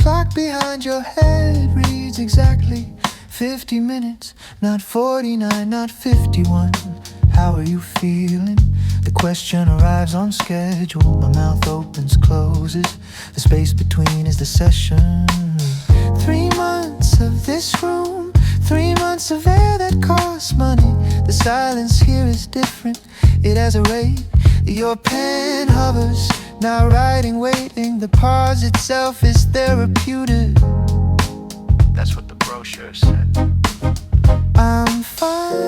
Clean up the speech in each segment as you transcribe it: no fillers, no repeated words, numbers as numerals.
clock behind your head reads exactly 50 minutes, not 49, not 51. How are you feeling? The question arrives on schedule. My mouth opens, closes. The space between is the session. 3 months of this room, 3 months of air that costs money. The silence here is different, it has a rate. Your pen hovers, not writing, waiting. The pause itself is therapeutic. That's what the brochure said. I'm fine.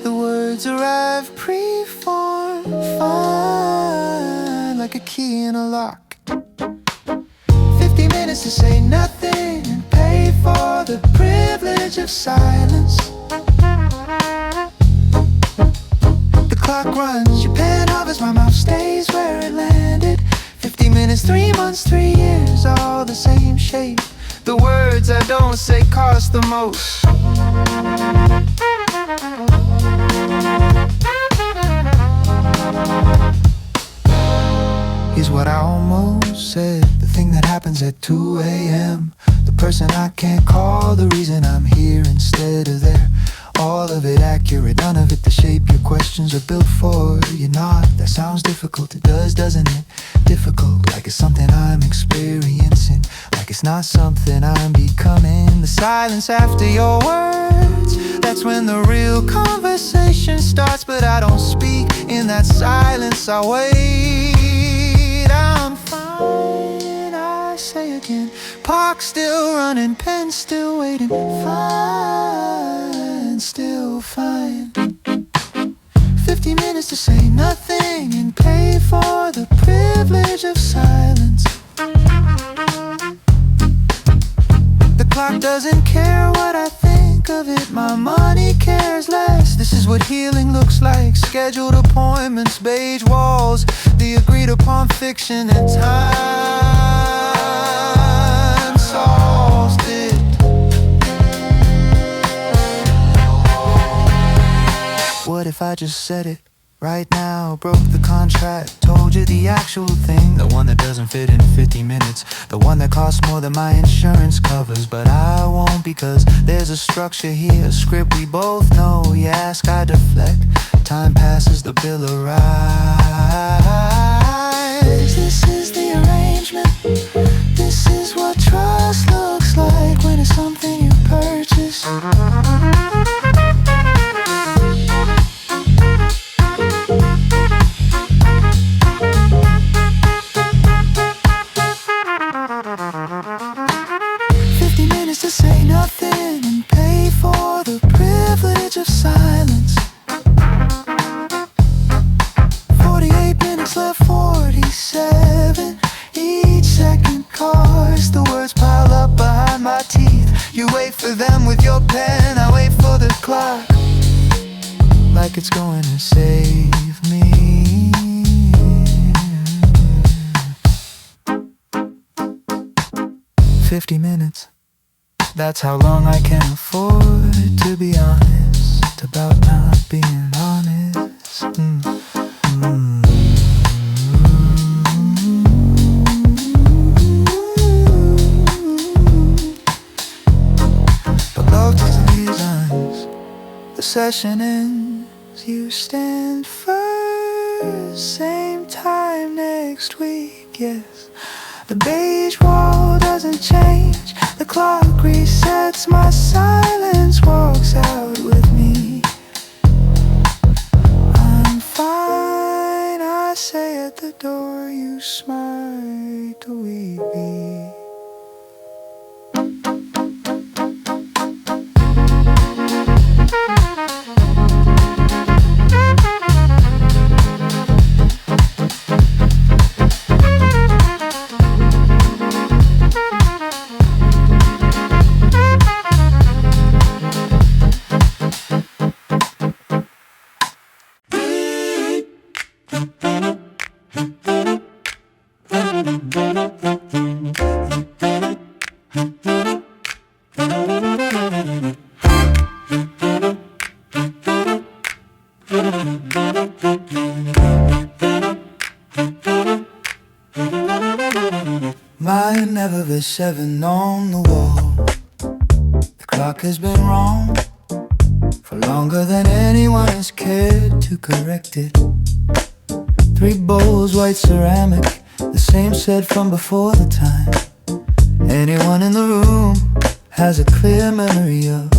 The words arrive pre-formed, fine, like a key in a lock. 50 minutes to say nothing and pay for the privilege of silence. The clock runs, your pen hovers, my mouth stays where it landed. 50 minutes, 3 months, 3 years, all the same shape. The words I don't say cost the most. Here's what I almost said. The thing that happens at 2 a.m. The person I can't call, the reason I'm here instead of there. All of it accurate, none of it the shape your questions are built for. You're not, that sounds difficult, it does, doesn't it? Difficult, like it's something I'm experiencing, like it's not something I'm becoming. The silence after your words, that's when the real conversation starts. But I don't speak in that silence, I wait. I'm fine, I say again. Park still running, pen still waiting. Fine, still fine. 50 minutes to say nothing and pay for the privilege of silence. The clock doesn't care what I think of it, my money cares less. This is what healing looks like. Scheduled appointments, beige walls, the agreed upon fiction, and time solves it. What if I just said it right now? Broke the contract, told you the actual thing. The one that doesn't fit in 50 minutes, the one that costs more than my insurance covers. But I won't, because there's a structure here, a script we both know. You ask, I deflect, time passes, the bill arrives. This is the arrangement, this is what trust looks like when it's something you purchase. 50 minutes to say nothing and pay for the privilege of silence. 48 minutes left, 47. Each second costs, the words pile up behind my teeth. You wait for them with your pen, I wait for the clock, like it's going to save me. 50 minutes, that's how long I can afford to be honest about not being honest. But love doesn't use eyes. The session ends, you stand first. Same time next week, yes. The beige wall doesn't change, the clock resets, my silence walks out with me. I'm fine, I say at the door, you smile to weepy. Might never be 7 on the wall. The clock has been wrong for longer than anyone has cared to correct it. 3 bowls, white ceramic, the same set from before the time anyone in the room has a clear memory of.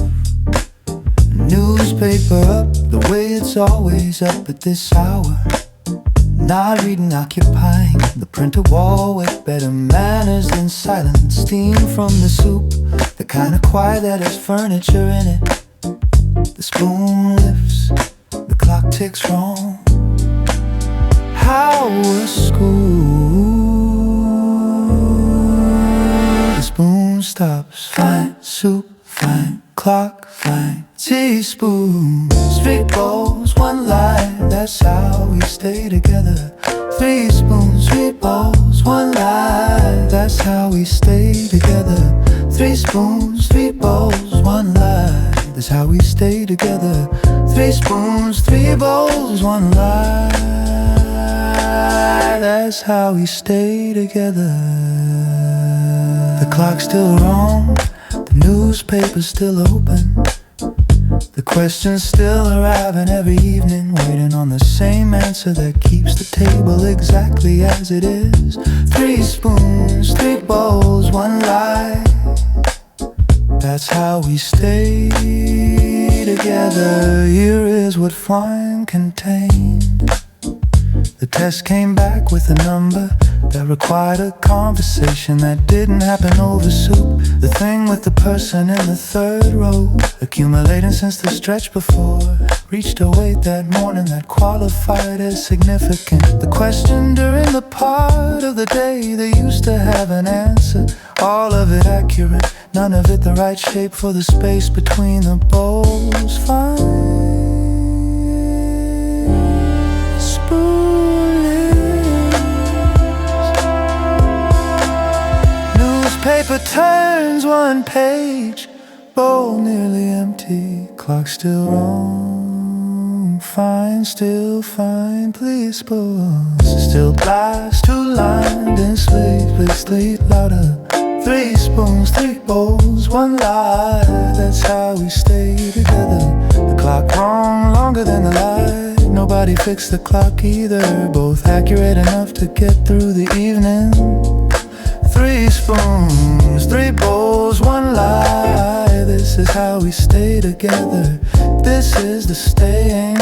Newspaper up the way it's always up at this hour. Not reading, occupying the printer wall with better manners than silent steam from the soup. The kind of quiet that has furniture in it. The spoon lifts, the clock ticks wrong. How was school? The spoon stops, fine soup, fine clock, fine teaspoons. 3 bowls, 1 lie, that's how we stay together. 3 spoons, 3 bowls, 1 lie, that's how we stay together. 3 spoons, 3 bowls, 1 lie, that's how we stay together. 3 spoons, 3 bowls, 1 lie, that's how we stay together. The clock's still wrong, the newspaper's still open. The questions still arriving every evening, waiting on the same answer that keeps the table exactly as it is. 3 spoons, 3 bowls, 1 lie, that's how we stay together. Here is what fine contained. The test came back with a number that required a conversation that didn't happen over soup. The thing with the person in the 3rd row, accumulating since the stretch before, reached a weight that morning that qualified as significant. The question during the part of the day they used to have an answer, all of it accurate, none of it the right shape for the space between the bowls. Fine spoon. Paper turns 1 page, bowl nearly empty, clock still wrong. Fine, still fine, please spoons. Still glass, 2 lined in sleep, please sleep louder. 3 spoons, 3 bowls, 1 lie, that's how we stay together. The clock wrong, longer than the light. Nobody fixed the clock either, both accurate enough to get through the evening. 3 spoons, 3 bowls, 1 lie, this is how we stay together. This is the staying.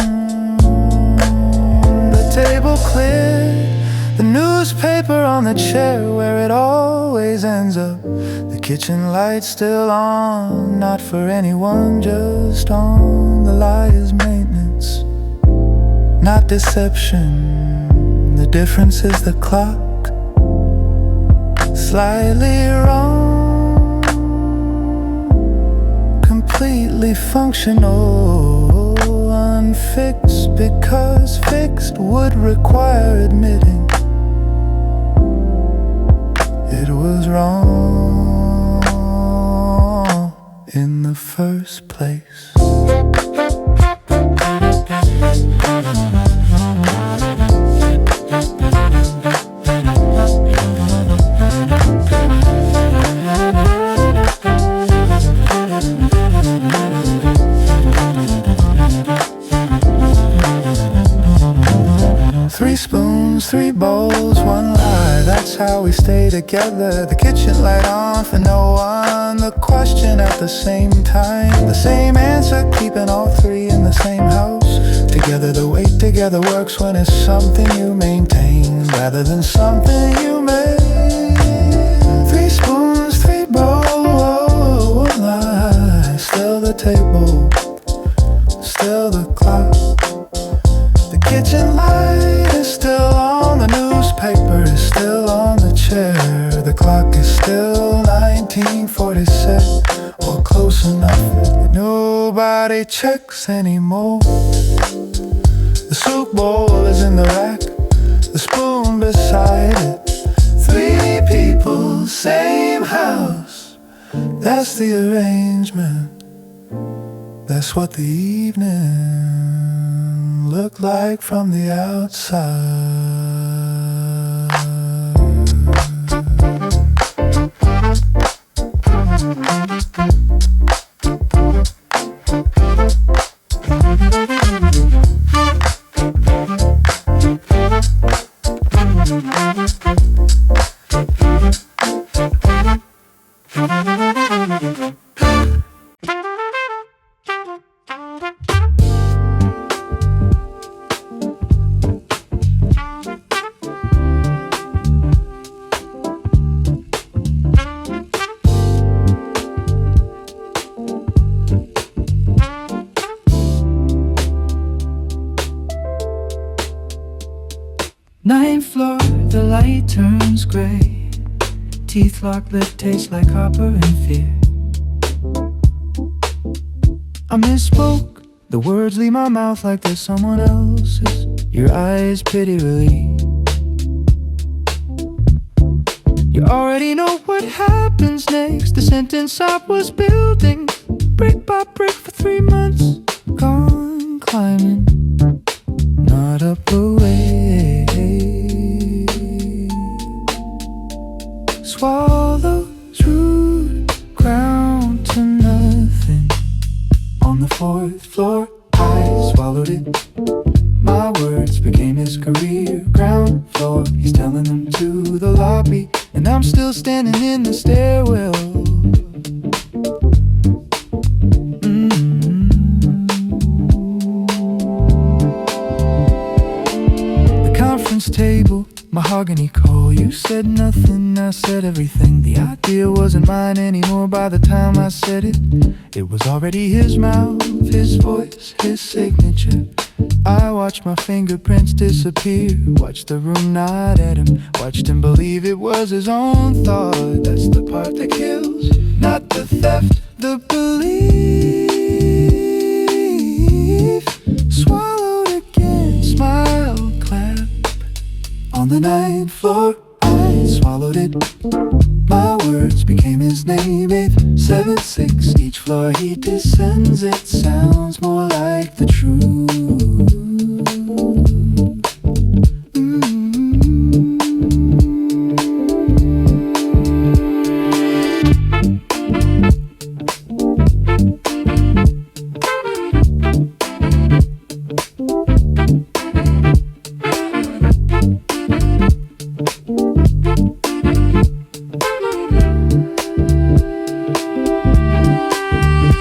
The table cleared, the newspaper on the chair where it always ends up. The kitchen light still on, not for anyone, just on. The lie is maintenance, not deception. The difference is the clock, slightly wrong, completely functional, unfixed because fixed would require admitting it was wrong in the first place. 3 spoons, 3 bowls, 1 lie, that's how we stay together. The kitchen light on for no one, the question at the same time, the same answer, keeping all 3 in the same house. Together, the weight together works when it's something you maintain rather than something you make. 3 spoons, 3 bowls, 1 lie, still the table, still the clock. The kitchen light is still on, the newspaper is still on the chair. The clock is still 1940 set, or close enough. Nobody checks anymore. The soup bowl is in the rack, the spoon beside it. 3 people, same house, that's the arrangement. That's what the evening looked like from the outside. gray, teeth locked, lip taste like copper and fear. I misspoke, the words leave my mouth like they're someone else's. Your eyes pity relief. You already know what happens next. The sentence I was building, brick by brick for 3 months. Gone climbing, not up away. Swallows root ground to nothing. On the 4th floor, I swallowed it. My words became his career. Ground floor, he's telling them to the lobby, and I'm still standing in the stairwell. The conference table, mahogany coal. You said nothing, I said everything. The idea wasn't mine anymore by the time I said it. It was already his mouth, his voice, his signature. I watched my fingerprints disappear, watched the room nod at him, watched him believe it was his own thought. That's the part that kills, not the theft, the belief. Swallowed again, smile, clap. On the 9th floor, I swallowed it. My words became his name. 8th, 7th, 6th, each floor he descends. It sounds more like the truth.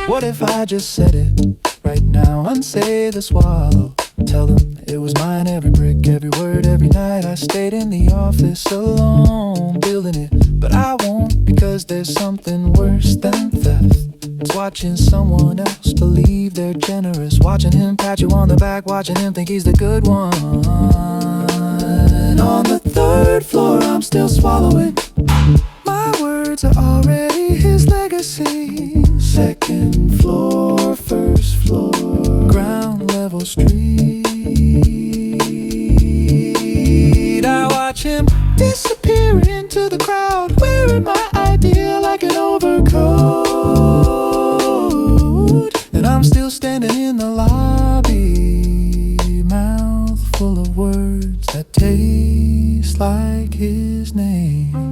What if I just said it right now? Unsay the swallow. Tell them it was mine, every brick, every word, every night. I stayed in the office alone, building it. But I won't, because there's something worse than theft. It's watching someone else believe they're generous, watching him pat you on the back, watching him think he's the good one. On the 3rd floor, I'm still swallowing. My words are already his legacy. 2nd floor, 1st floor, ground level street. I watch him disappear into the crowd, wearing my idea like an overcoat. And I'm still standing in the lobby, mouth full of words that taste like his name.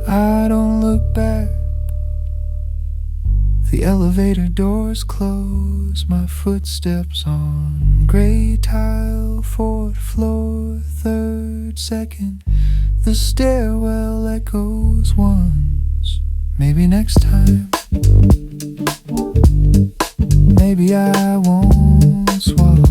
I don't look back. The elevator doors close, my footsteps on gray tile, 4th floor, 3rd, 2nd. The stairwell echoes once. Maybe next time, maybe I won't swallow.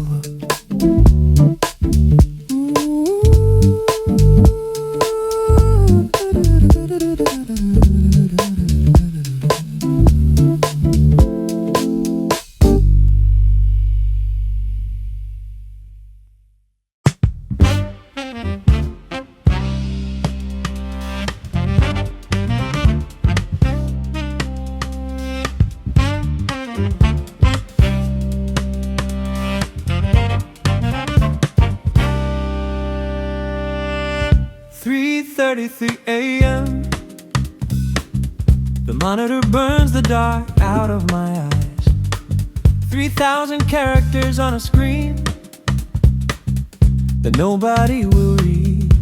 "3:33 a.m. The monitor burns the dark out of my eyes. 3,000 characters on a screen that nobody will read.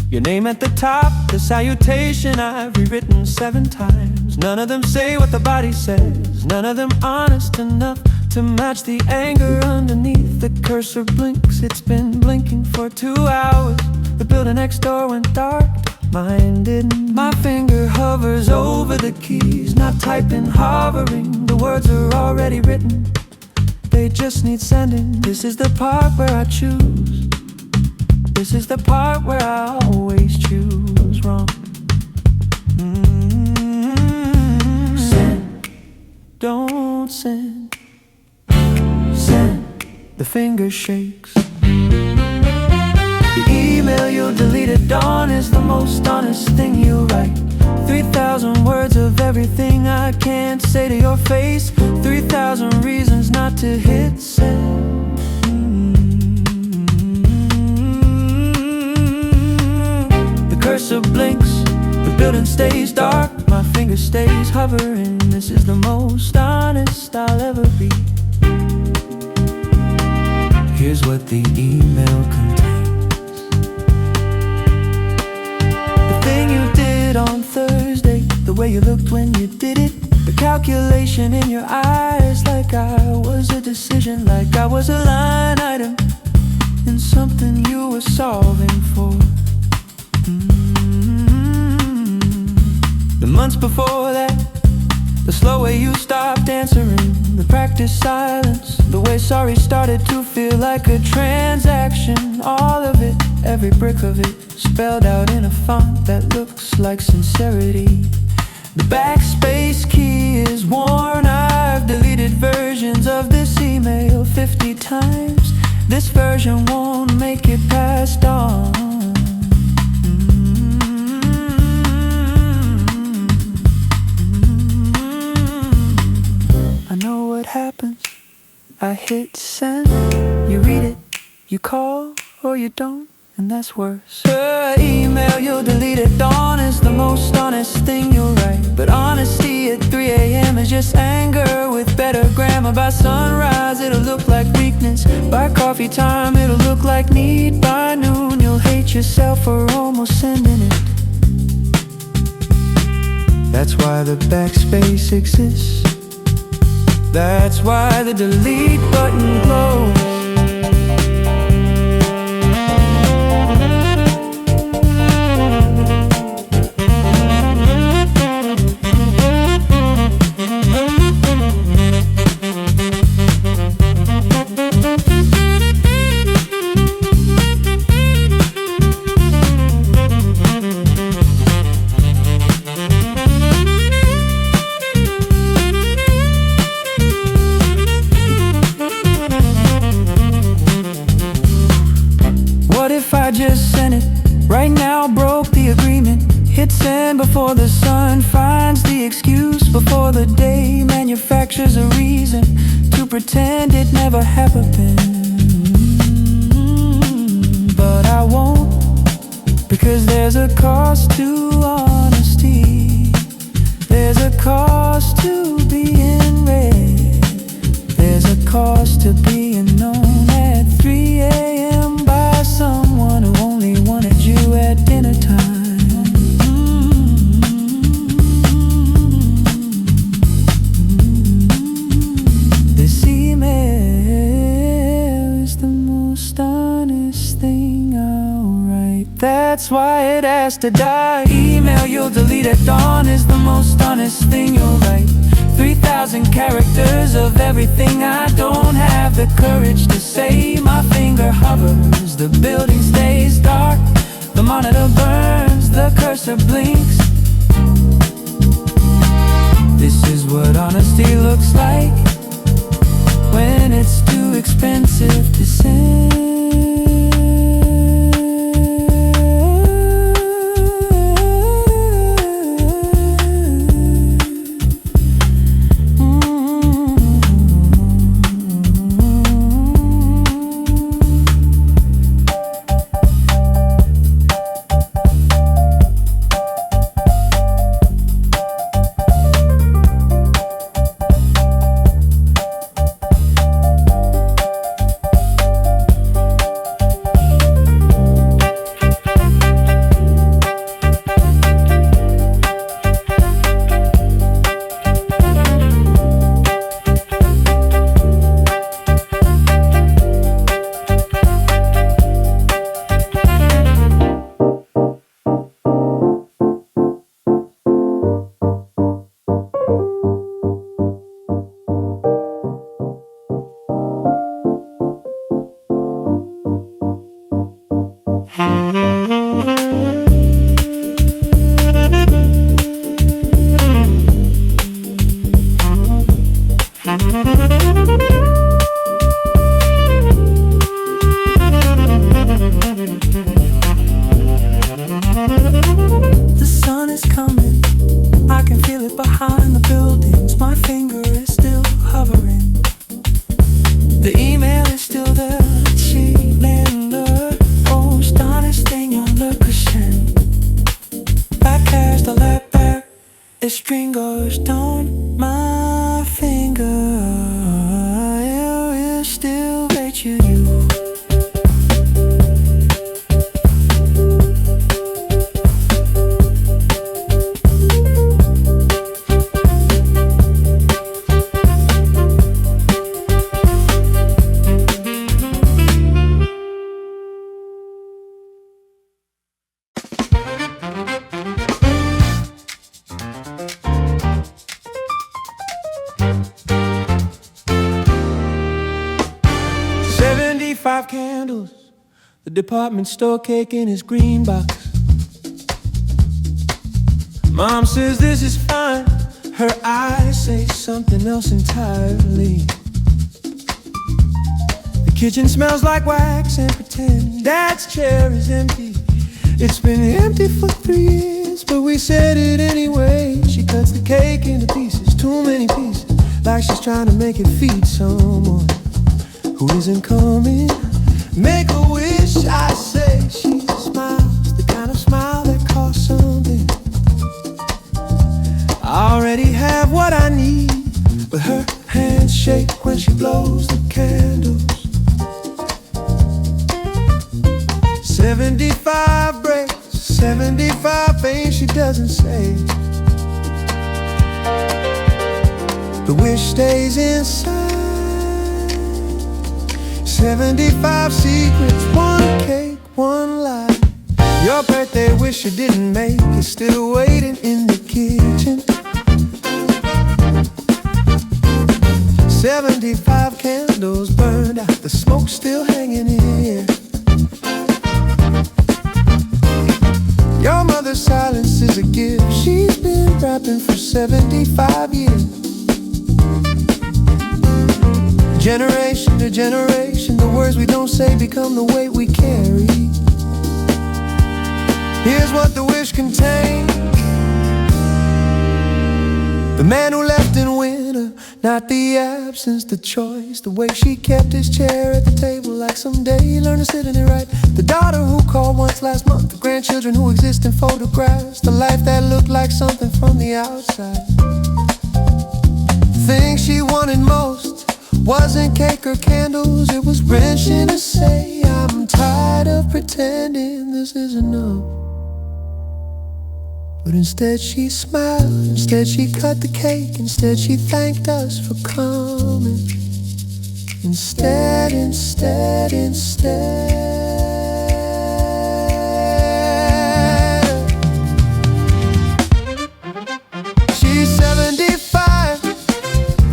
Your name at the top, the salutation I've rewritten 7 times. None of them say what the body says. None of them honest enough to match the anger underneath. The cursor blinks, it's been blinking for 2 hours. The building next door went dark, mine didn't. My finger hovers over the keys, not typing, hovering. The words are already written, they just need sending. This is the part where I choose. This is the part where I always choose wrong. Send, don't send. Send, the finger shakes. The email you'll delete at dawn is the most honest thing you'll write. 3,000 words of everything I can't say to your face. 3,000 reasons not to hit send. The cursor blinks, the building stays dark, my finger stays hovering. This is the most honest I'll ever be. Here's what the email contains. The thing you did on Thursday, the way you looked when you did it, the calculation in your eyes, like I was a decision, like I was a line item in something you were solving for. The months before that, the slow way you stopped answering, the practice silence, the way sorry started to feel like a transaction. All of it, every brick of it, spelled out in a font that looks like sincerity. The backspace key is worn. I've deleted versions of this email 50 times. This version won't make it past dawn. I know what happens. I hit send, you read it, you call, or you don't, and that's worse. Her email you'll delete at dawn is the most honest thing you'll write. But honesty at 3 a.m. is just anger with better grammar. By sunrise it'll look like weakness. By coffee time it'll look like need. By noon you'll hate yourself for almost sending it. That's why the backspace exists. That's why the delete button glows. I just sent it right now, broke the agreement. Hit send before the sun finds the excuse, before the day manufactures a reason to pretend it never happened. But I won't, because there's a cost to honesty. There's a cost to being read. There's a cost to being known at 3 a.m. by someone who only wanted you at dinner time. This email is the most honest thing I'll write. That's why it has to die. Email you'll delete at dawn is the most honest thing you'll write. 3,000 characters of everything I don't have the courage to say. My finger hovers, the building stays dark, the monitor burns, the cursor blinks. This is what honesty looks like when it's too expensive to send. The sun is coming, I can feel it behind the buildings. My finger is still hovering. The email is still there. 𝐋𝐮𝐿 𝐶𝐿 Backcast the lap back. Its string goes down my finger. It will still wait you. Candles, the department store cake in his green box. Mom says this is fine, her eyes say something else entirely. The kitchen smells like wax and pretend. Dad's chair is empty, it's been empty for 3 years, but we said it anyway. She cuts the cake into pieces, too many pieces, like she's trying to make it feed someone who isn't coming. Make a wish, I say. She smiles, the kind of smile that costs something. I already have what I need, but her hands shake when she blows the candles. 75 breaks, 75 things she doesn't say. The wish stays inside. 75 secrets, one cake, one lie. Your birthday wish you didn't make is still waiting in the kitchen. 75 candles burned out, the smoke still hanging in here. Your mother's silence is a gift. She's been rapping for 75 years. Generation to generation, the words we don't say become the weight we carry. Here's what the wish contained. The man who left in winter, not the absence, the choice. The way she kept his chair at the table, like someday he learned to sit in it right. The daughter who called once last month, the grandchildren who exist in photographs. The life that looked like something from the outside. The thing she wanted most wasn't cake or candles, it was wrenching to say, I'm tired of pretending this is enough. But instead she smiled, instead she cut the cake, instead she thanked us for coming. Instead. She's 75,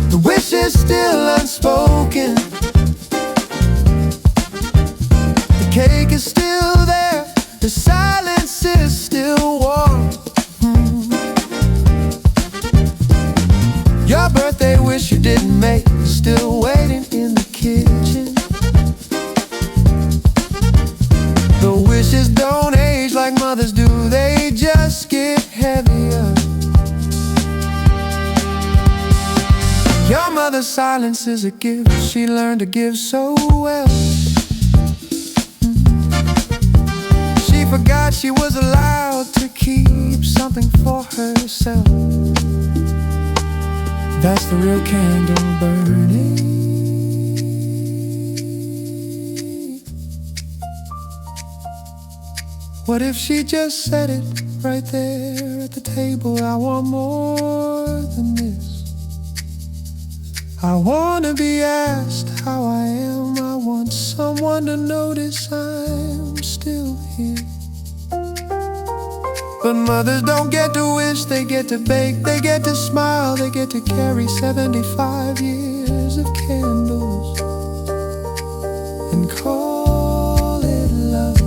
the wish is still unspoken. The cake is still there, the silence is still warm. Your birthday wish you didn't make is still waiting in the kitchen. The wishes don't age like mothers do, they just get heavier. Your mother's silence is a gift, she learned to give so well. She forgot she was allowed to keep something for herself. That's the real candle burning. What if she just said it right there at the table? I want more than this. I wanna be asked how I am. I want someone to notice I'm still here. But mothers don't get to wish, they get to bake, they get to smile, they get to carry 75 years of candles and call it love.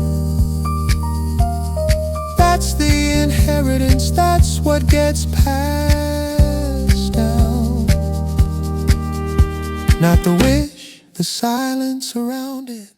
That's the inheritance, that's what gets passed down. not the wish, the silence around it.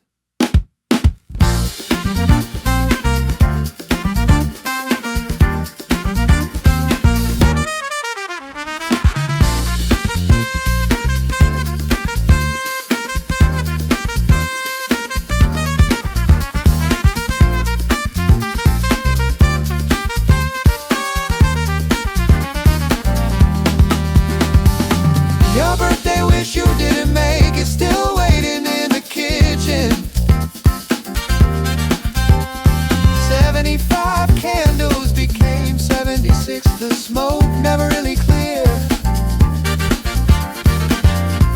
Your birthday wish you didn't make it, still waiting in the kitchen. 75 candles became 76, the smoke never really clear.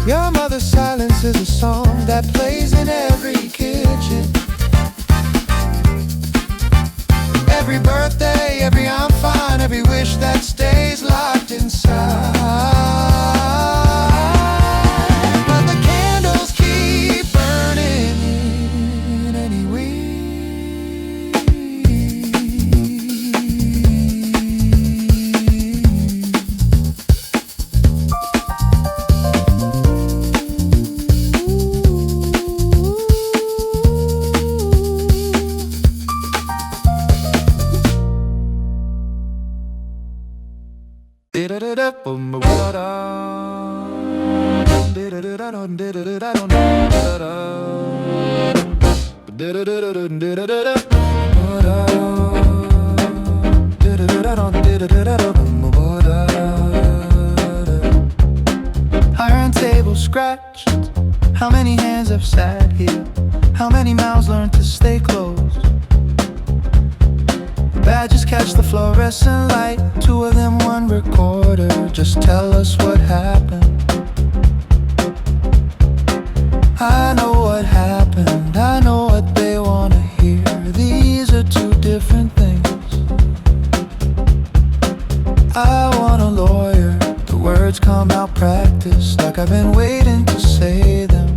Your mother's silence is a song that plays in every kitchen. Every birthday, every I'm fine, every wish that stays locked inside. Iron table scratched. How many hands have sat here? How many mouths learned to stay closed? Badges catch the fluorescent light. Two of them, one recorder. Just tell us what happened. I know what happened. I know what they wanna hear. These are two different things. I want a lawyer. The words come out practiced, like I've been waiting to say them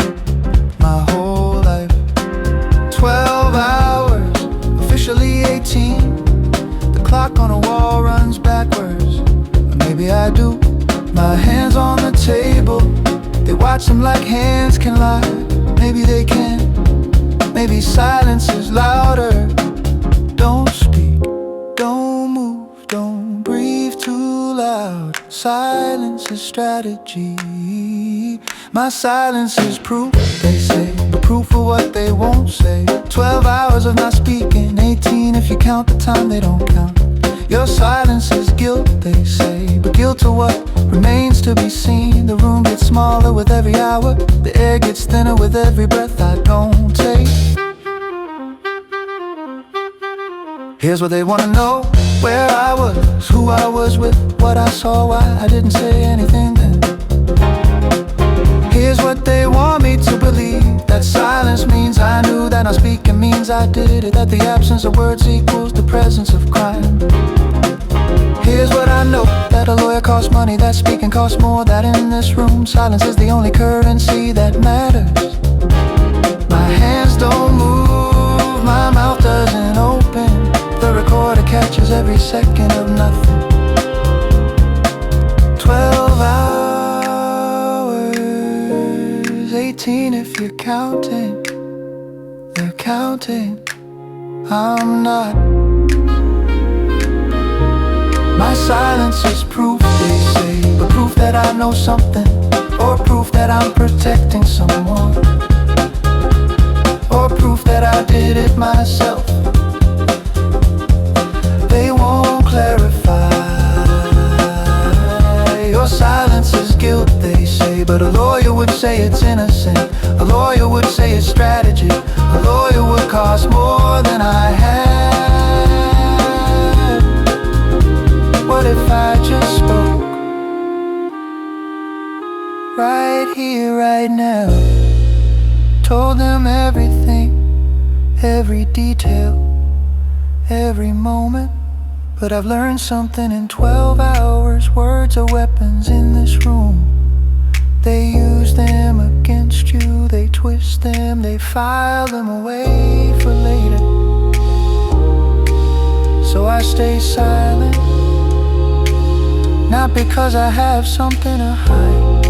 my whole life. 12 hours, officially 18. The clock on a wall runs backwards. Or maybe I do. My hands on the table, they watch them like hands can lie. Maybe they can. Maybe silence is louder. Don't speak, don't move, don't breathe too loud. Silence is strategy. My silence is proof, they say, but proof of what they won't say. 12 hours of not speaking, 18 if you count the time they don't count. Your silence is guilt, they say, but guilt to what remains to be seen. The room gets smaller with every hour. The air gets thinner with every breath I don't take. Here's what they wanna know: where I was, who I was with, what I saw, why I didn't say anything then. Here's what they want me to believe: that silence means I knew, that not speaking means I did it, that the absence of words equals the presence of crime. Here's what I know: that a lawyer costs money, that speaking costs more, that in this room silence is the only currency that matters. My hands don't move, my mouth doesn't open. The recorder catches every second of nothing. 12 hours, 18 if you're counting. They're counting, I'm not. My silence is proof, they say, but proof that I know something, or proof that I'm protecting someone, or proof that I did it myself. They won't clarify. Your silence is guilt, they say, but a lawyer would say it's innocent. A lawyer would say it's strategy. A lawyer would cost more than I had. What if I just spoke right here, right now? Told them everything, every detail, every moment. But I've learned something in 12 hours. Words are weapons in this room. They use them against you, they twist them, they file them away for later. So I stay silent, not because I have something to hide,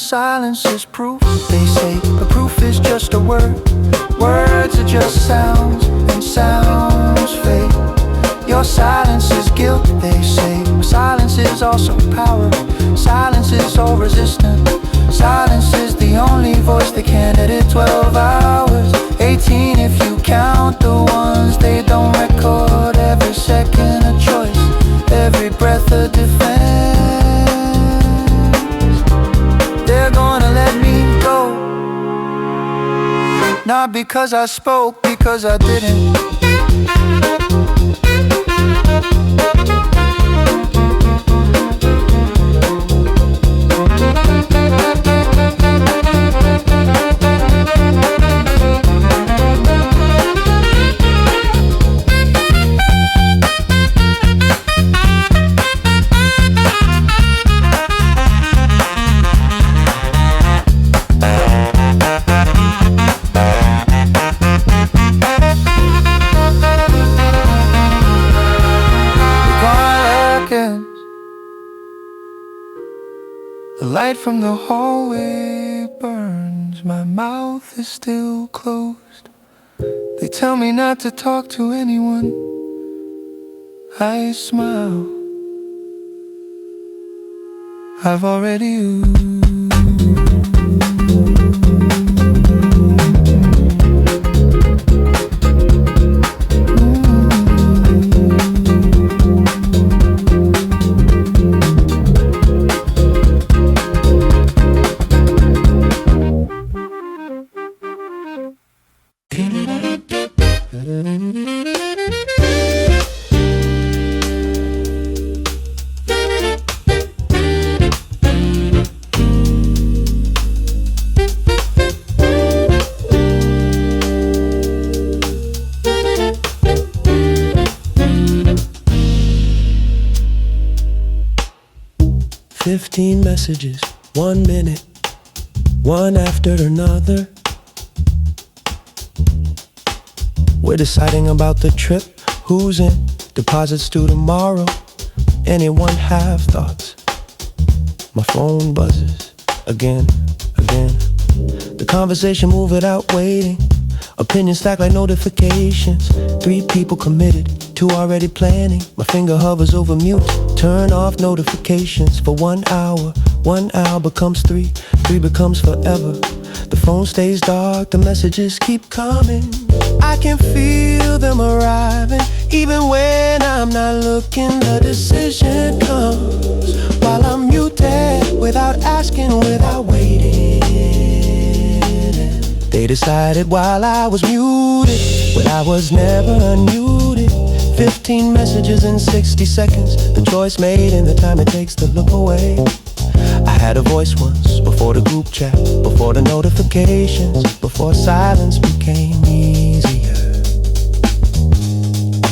silence is proof, they say, but proof is just a word. Words are just sounds, and sounds fade. Your silence is guilt, they say, but silence is also power. Silence is all resistant. Silence is the only voice that can edit 12 hours. 18 if you count the ones they don't record. Every second a choice, every breath a defense. They're gonna let me go, not because I spoke, because I didn't. 'The light from the hallway burns, my mouth is still closed. They tell me not to talk to anyone. I smile. I've already oozed. 15 messages, 1 minute, one after another. We're deciding about the trip, who's in, deposits due tomorrow. Anyone have thoughts? My phone buzzes again. The conversation move without waiting. Opinions stack like notifications. 3 people committed, 2 already planning. My finger hovers over mute. Turn off notifications for 1 hour. 1 hour becomes 3, 3 becomes forever. The phone stays dark, the messages keep coming. I can feel them arriving, even when I'm not looking. The decision comes while I'm muted, without asking, without waiting. They decided while I was muted, but I was never unmuted. 15 messages in 60 seconds, the choice made in the time it takes to look away. I had a voice once, before the group chat, before the notifications, before silence became easier.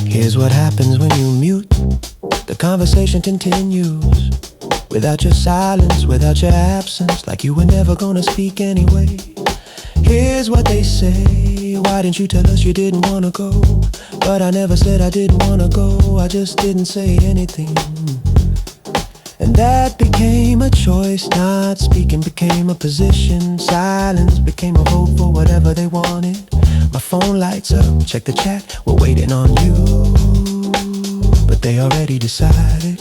Here's what happens when you mute. The conversation continues, without your silence, without your absence, like you were never gonna speak anyway. Here's what they say: why didn't you tell us you didn't wanna go? But I never said I didn't wanna go, I just didn't say anything. And that became a choice. Not speaking became a position. Silence became a vote for whatever they wanted. My phone lights up, check the chat, we're waiting on you. But they already decided.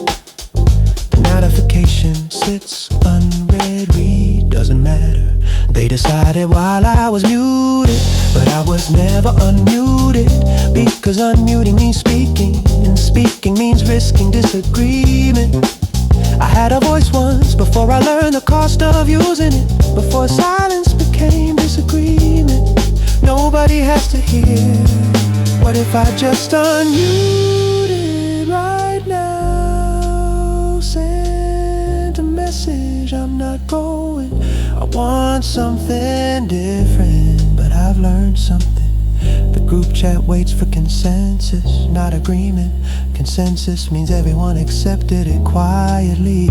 The notification sits unread, read, doesn't matter. They decided while I was muted, but I was never unmuted. Because unmuting means speaking, and speaking means risking disagreement. I had a voice once, before I learned the cost of using it. Before silence became disagreement. Nobody has to hear. What if I just unmuted right now? Sent a message, I'm not going. I want something different, but I've learned something. The group chat waits for consensus, not agreement. Consensus means everyone accepted it quietly.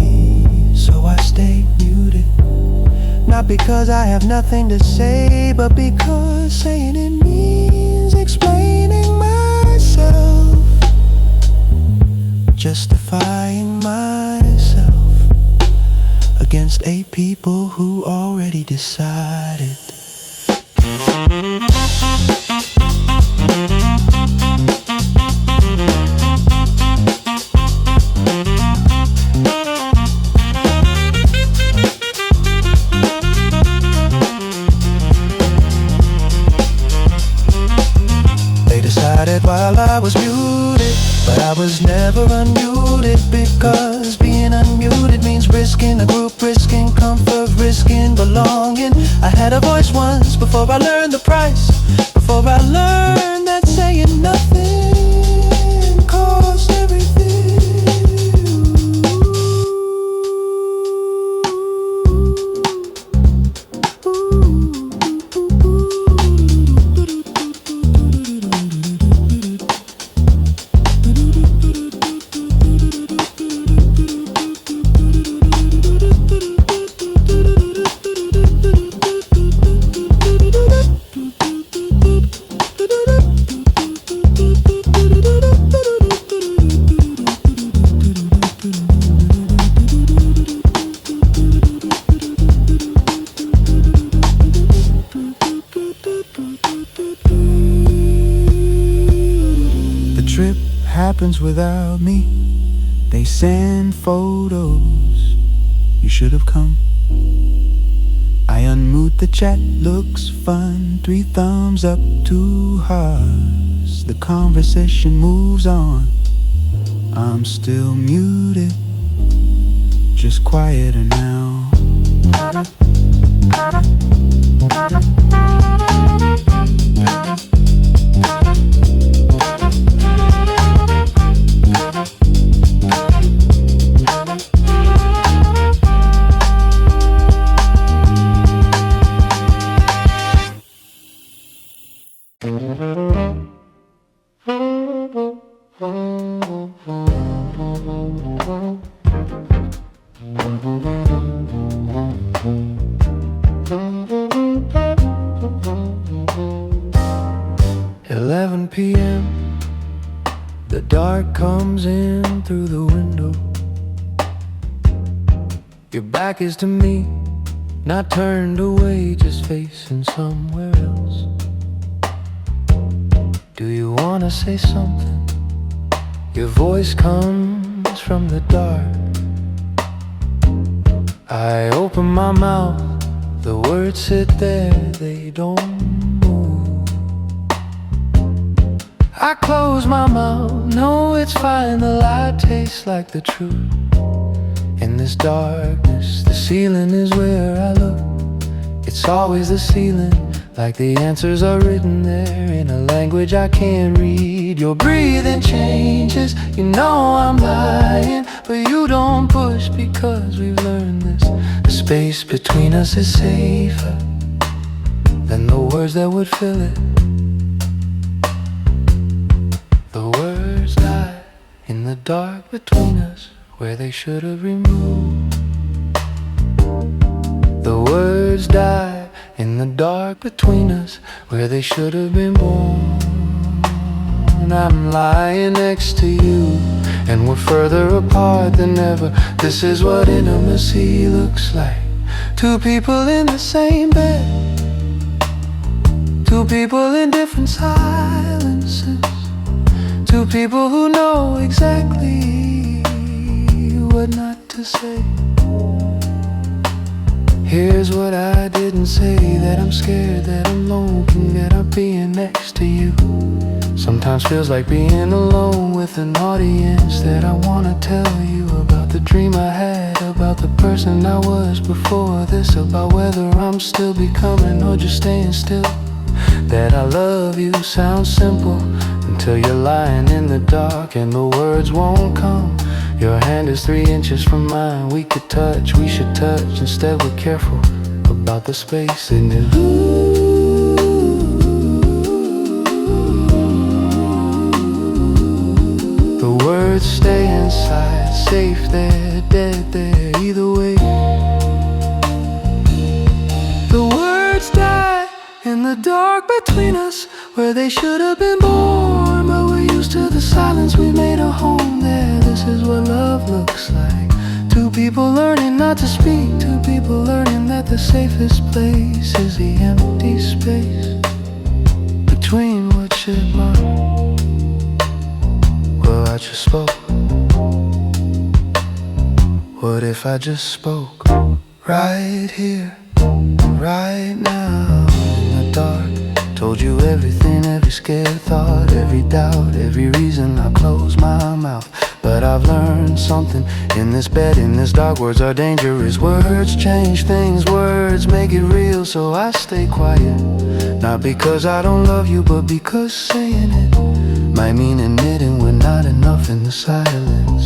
So I stay muted. Not because I have nothing to say, but because saying it means explaining myself, justifying myself against against 8 people who already decided. They decided while I was muted, but I was never unmuted, because being unmuted means risking a group, risking comfort, risking belonging. I had a voice once before I learned the price, before I learned that saying nothing cost everything. Happens without me. They send photos. You should have come. I unmute the chat, looks fun. 3 thumbs up, 2 hearts. The conversation moves on. I'm still muted, just quieter now. 11 p.m. The dark comes in through the window. Your back is to me, not turned away, just facing somewhere else. Do you wanna say something? Your voice comes from the dark. I open my mouth, the words sit there, they don't move. I close my mouth, no it's fine, the light tastes like the truth. In this darkness, the ceiling is where I look. It's always the ceiling, like the answers are written there in a language I can't read. Your breathing changes, you know I'm lying, but you don't push because we've learned this. The space between us is safer than the words that would fill it. The words die in the dark between us, where they should have removed. The words die in the dark between us, where they should have been born. I'm lying next to you, and we're further apart than ever. This is what intimacy looks like. 2 people in the same bed, 2 people in different silences, 2 people who know exactly what not to say. Here's what I didn't say, that I'm scared, that I'm lonely, that I'm being next to you. Sometimes feels like being alone with an audience, that I wanna tell you about the dream I had, about the person I was before this, about whether I'm still becoming or just staying still. That I love you sounds simple until you're lying in the dark and the words won't come. Your hand is 3 inches from mine, we could touch, we should touch. Instead we're careful about the space in it. The words stay inside, safe there, dead there, either way. The words die in the dark between us, where they should have been born, but we're used to the silence, we made a home there. This is what love looks like. 2 people learning not to speak. Two people learning that the safest place is the empty space between what should mark. Well, I just spoke. What if I just spoke right here, right now, in the dark? Told you everything, every scared thought, every doubt, every reason I close my mouth. But I've learned something in this bed, in this dark. Words are dangerous. Words change things, words make it real. So I stay quiet, not because I don't love you, but because saying it might mean admitting we're not enough in the silence.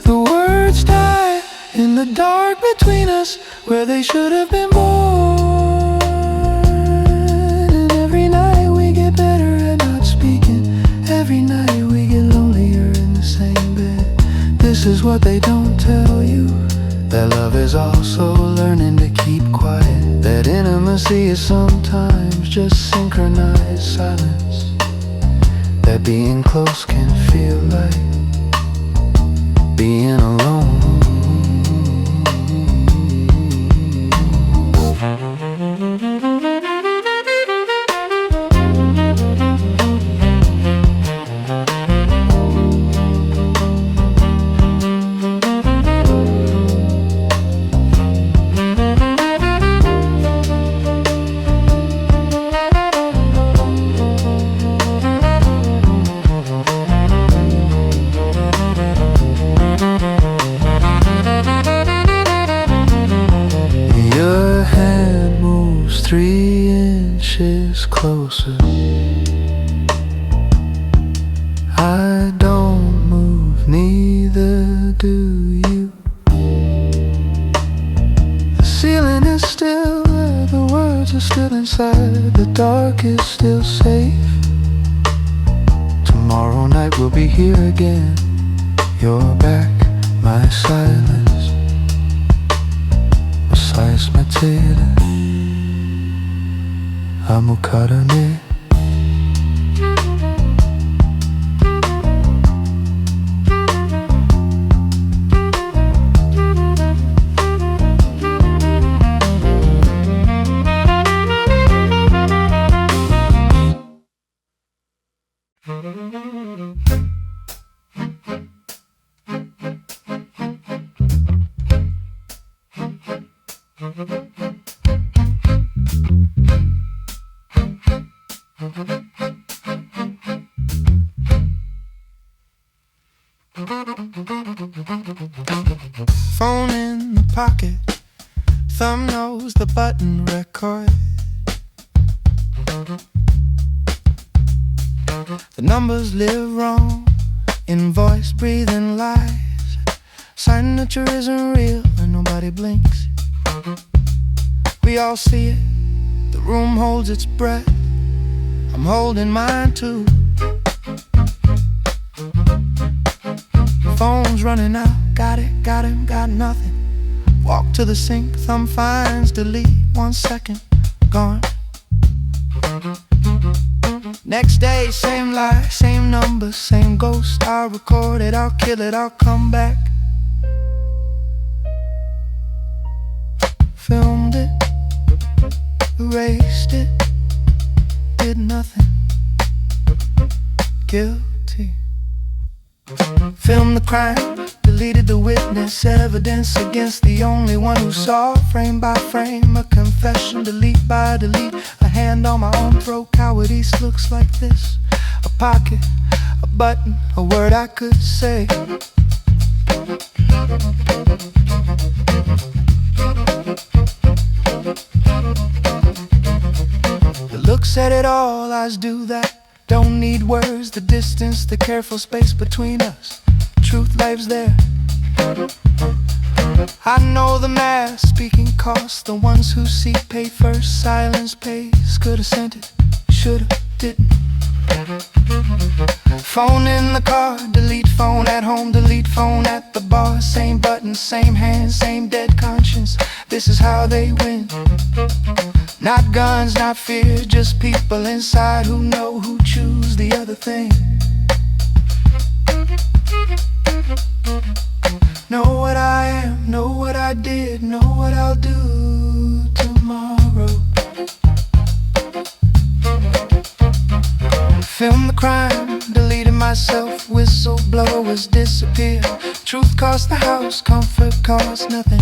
The words die in the dark between us, where they should have been born. And every night we get better at not speaking. Every night we get lonelier in the same bed. This is what they don't tell you, that love is also learning to keep quiet. That intimacy is sometimes just synchronized silence. That being close can feel like being alone. Your hand moves 3 inches closer. I don't move, neither do you. The ceiling is still there, the words are still inside. The dark is still safe. Tomorrow night we'll be here again. You're back, my silence. 𝐋𝐮𝐮𝐬𝐷 𝐶𝐮𝐿 Phone in the pocket, thumb knows the button record. The numbers live wrong, invoice breathing lies. Signature isn't real and nobody blinks. We all see it, the room holds its breath. I'm holding mine too. Phone's running out, got it, got him, got nothing. Walk to the sink, thumb finds delete, 1 second, gone. Next day, same lie, same number, same ghost. I'll record it, I'll kill it, I'll come back. Filmed it, erased it, did nothing. Guilty. Filmed the crime, deleted the witness, evidence against the only one who saw. Frame by frame, a confession, delete by delete. A hand on my own throat, cowardice looks like this. A pocket, a button, a word I could say. The look said it all, eyes do that. Don't need words, the distance, the careful space between us. Truth lives there. I know the math, speaking costs. The ones who see pay first, silence pays. Could've sent it, should've, didn't. Phone in the car, delete phone at home, delete phone at the bar. Same button, same hand, same dead conscience. This is how they win. Not guns, not fear, just people inside who know who choose the other thing. Know what I am, know what I did, know what I'll do tomorrow. Film the crime, deleted myself, whistleblowers disappear. Truth cost the house, comfort costs nothing.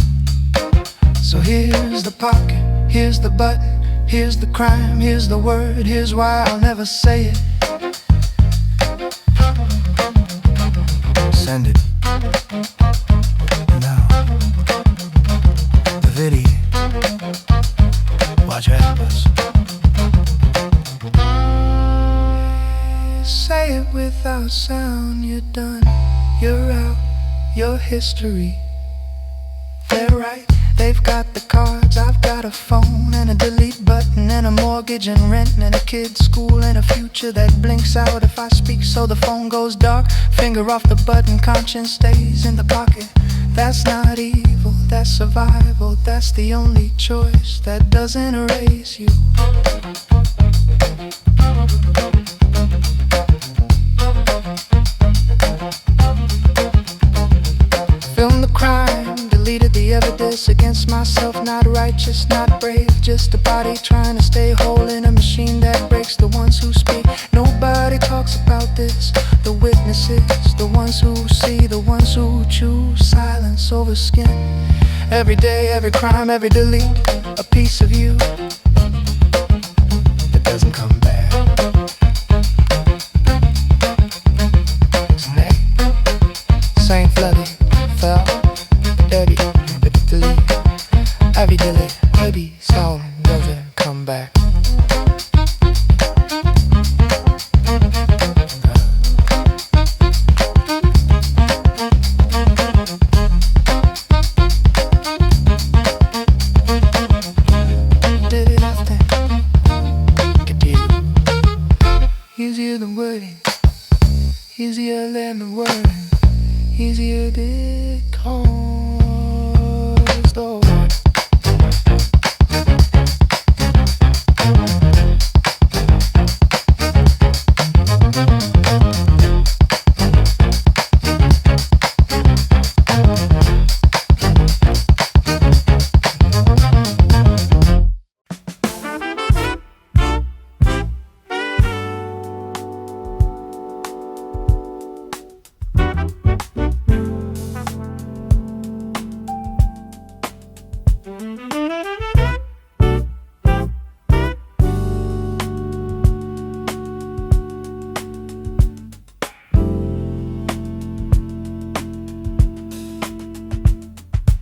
So here's the pocket, here's the button, here's the crime, here's the word, here's why I'll never say it. Send it. Now, the video. Watch your helpers. Say it without sound, you're done, you're out, your history. They're right, they've got the cards, I've got a phone and a delete button and a mortgage and rent and a kid's school and a future that blinks out if I speak so the phone goes dark. Finger off the button, conscience stays in the pocket. That's not evil, that's survival, that's the only choice that doesn't erase you. Film the crime, deleted the evidence against myself. Not righteous, not brave, just a body trying to stay whole in a machine that breaks the ones who speak. Nobody talks about this, the witnesses, the ones who see, the ones who choose silence over skin. Every day, every crime, every delete, a piece of you that doesn't come back. Saint Floody, fell, dirty, delete, every delete, heavy sound doesn't come back. Easier than wording, easier than the word, easier to cause the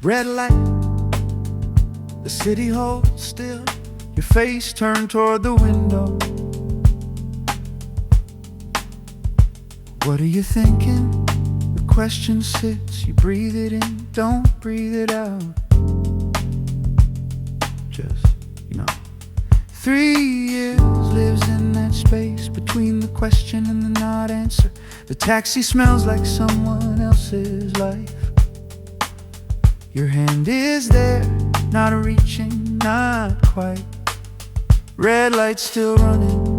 red light, the city holds still, your face turned toward the window. What are you thinking? The question sits, you breathe it in, don't breathe it out. Just, 3 years lives in that space between the question and the not answer. The taxi smells like someone else's life. Your hand is there, not reaching, not quite. Red light still running,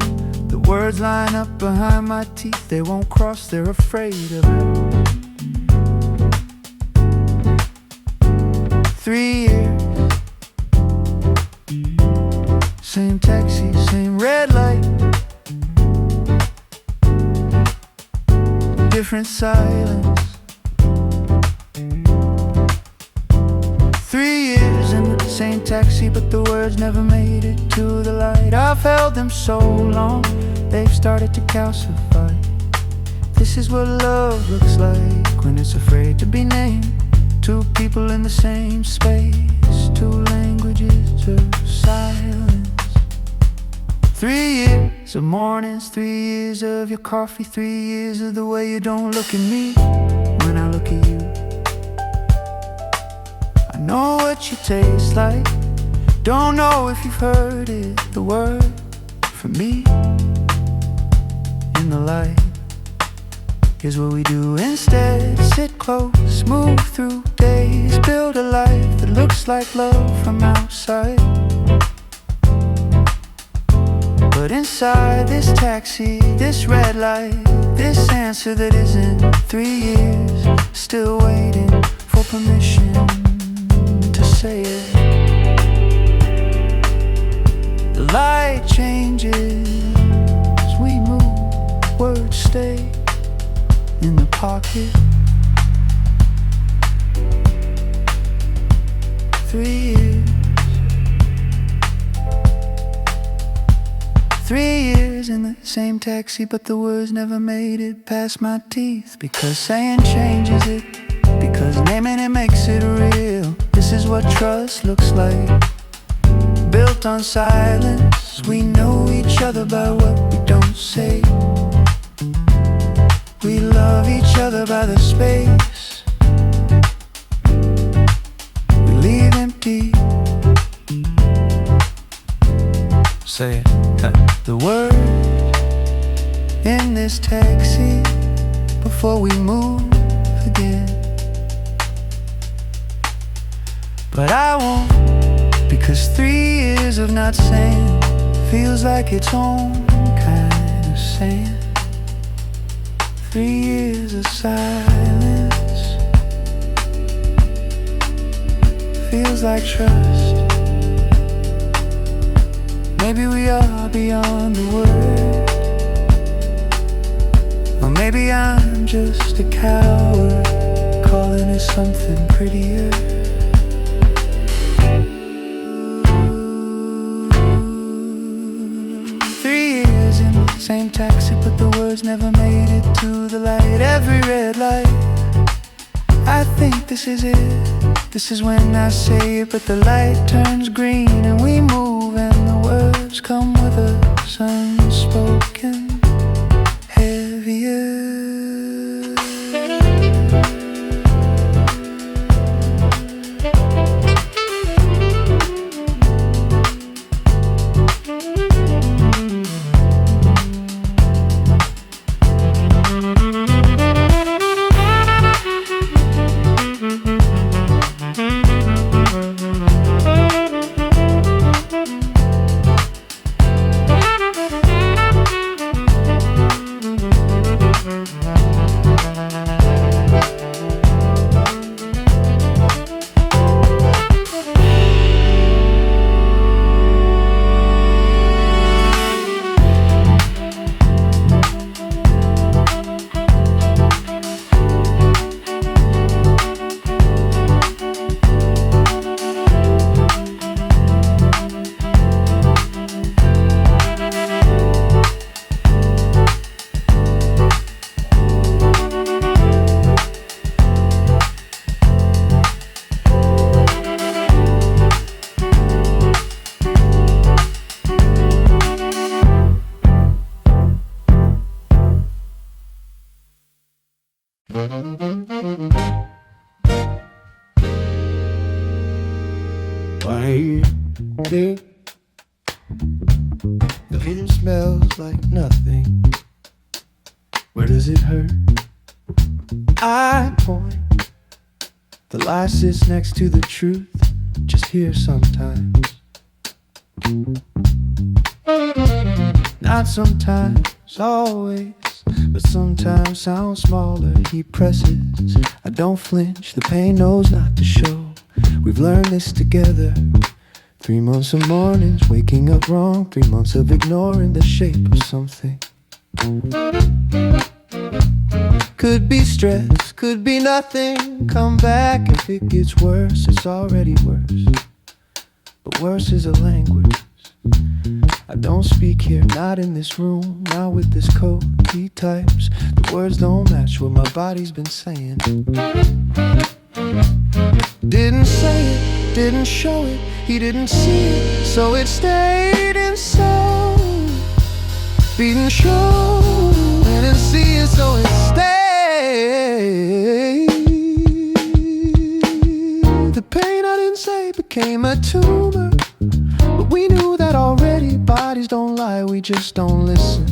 the words line up behind my teeth. They won't cross, they're afraid of it. 3 years, same taxi, same red light, different silence. 3 years in the same taxi, but the words never made it to the light. I've held them so long, they've started to calcify. This is what love looks like when it's afraid to be named. Two people in the same space, two languages of silence. 3 years of mornings, 3 years of your coffee, 3 years of the way you don't look at me when I look at you. I know what you taste like, don't know if you've heard it, the word from me in the light. Here's what we do instead, sit close, move through days, build a life that looks like love from outside. But inside this taxi, this red light, This answer that isn't 3 years, still waiting for permission to say it. The light changes as we move, words stay in the pocket. 3 years. 3 years in the same taxi, but the words never made it past my teeth. Because saying changes it, because naming it makes it real. This is what trust looks like, built on silence. We know each other by what we don't say. We love each other by the space we leave empty. Say it. The word in this taxi before we move again. But I won't, because 3 years of not saying feels like its own kind of saying. 3 years of silence feels like trust. Maybe we are beyond the word, or maybe I'm just a coward calling it something prettier. 3 years in the same taxi, but the words never made it to the light. Every red light, I think this is it. This is when I say it, but the light turns green and we move, and the words come with us unspoken, heavier. The feeling smells like nothing. Where does it hurt? I point. The lie sits next to the truth, just here sometimes. Not sometimes, always. But sometimes sounds smaller, he presses. I don't flinch, the pain knows not to show. We've learned this together. 3 months of mornings, waking up wrong. 3 months of ignoring the shape of something. Could be stress, could be nothing. Come back if it gets worse, it's already worse. But worse is a language I don't speak here, not in this room, not with this code he types. The words don't match what my body's been saying. Didn't say it, didn't show it, he didn't see it, so it stayed inside. Beating show, and didn't see it, so it stayed. The pain I didn't say became a tumor, but we knew that already. Bodies don't lie, we just don't listen.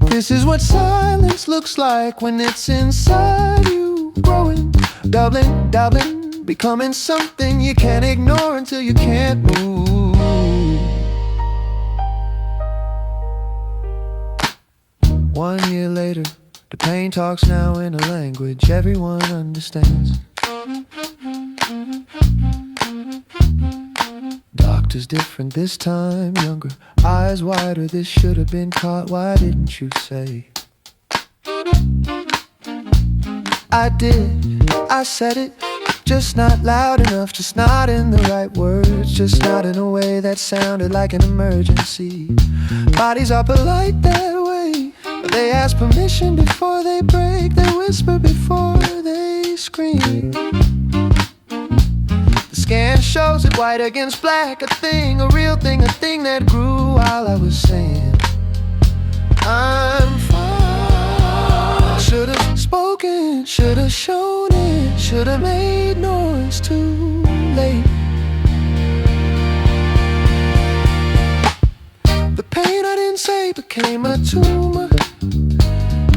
This is what silence looks like when it's inside you, growing, doubling, doubling, becoming something you can't ignore until you can't move. One year later, pain talks now in a language everyone understands. Doctor's different this time, younger, eyes wider. This should have been caught, why didn't you say? I did, I said it, just not loud enough, just not in the right words, just not in a way that sounded like an emergency. Bodies are polite that way, they ask permission before they break, they whisper before they scream. The scan shows it white against black, a thing, a real thing, a thing that grew while I was saying I'm fine. Should've spoken, should've shown it, should've made noise, too late. The pain I didn't say became a tumor,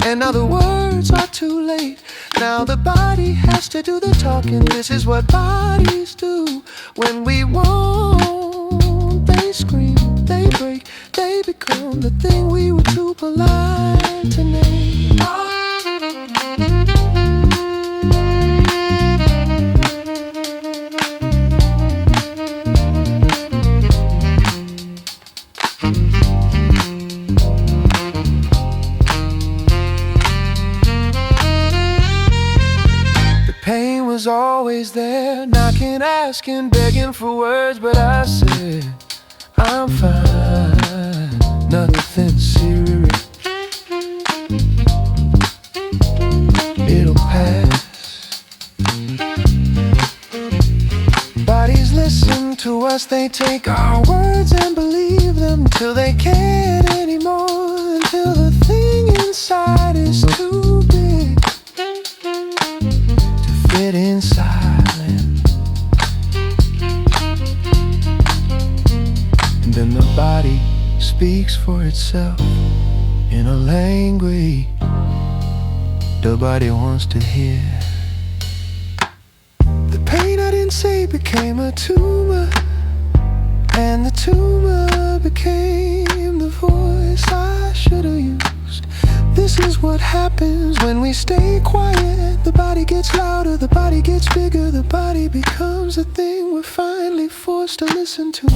and now the words are too late. Now the body has to do the talking. This is what bodies do. When we want, they scream, they break, they become the thing we were too polite to name. Pain was always there, knocking, asking, begging for words, but I said, I'm fine, nothing serious, it'll pass. Bodies listen to us, they take our words and believe them till they can't anymore, until the thing inside is too big fit in silence. And then the body speaks for itself in a language the body wants to hear. The pain I didn't say became a tumor, and the tumor became the voice I should have used. This is what happens when we stay quiet. The body gets louder, the body gets bigger, the body becomes a thing we're finally forced to listen to.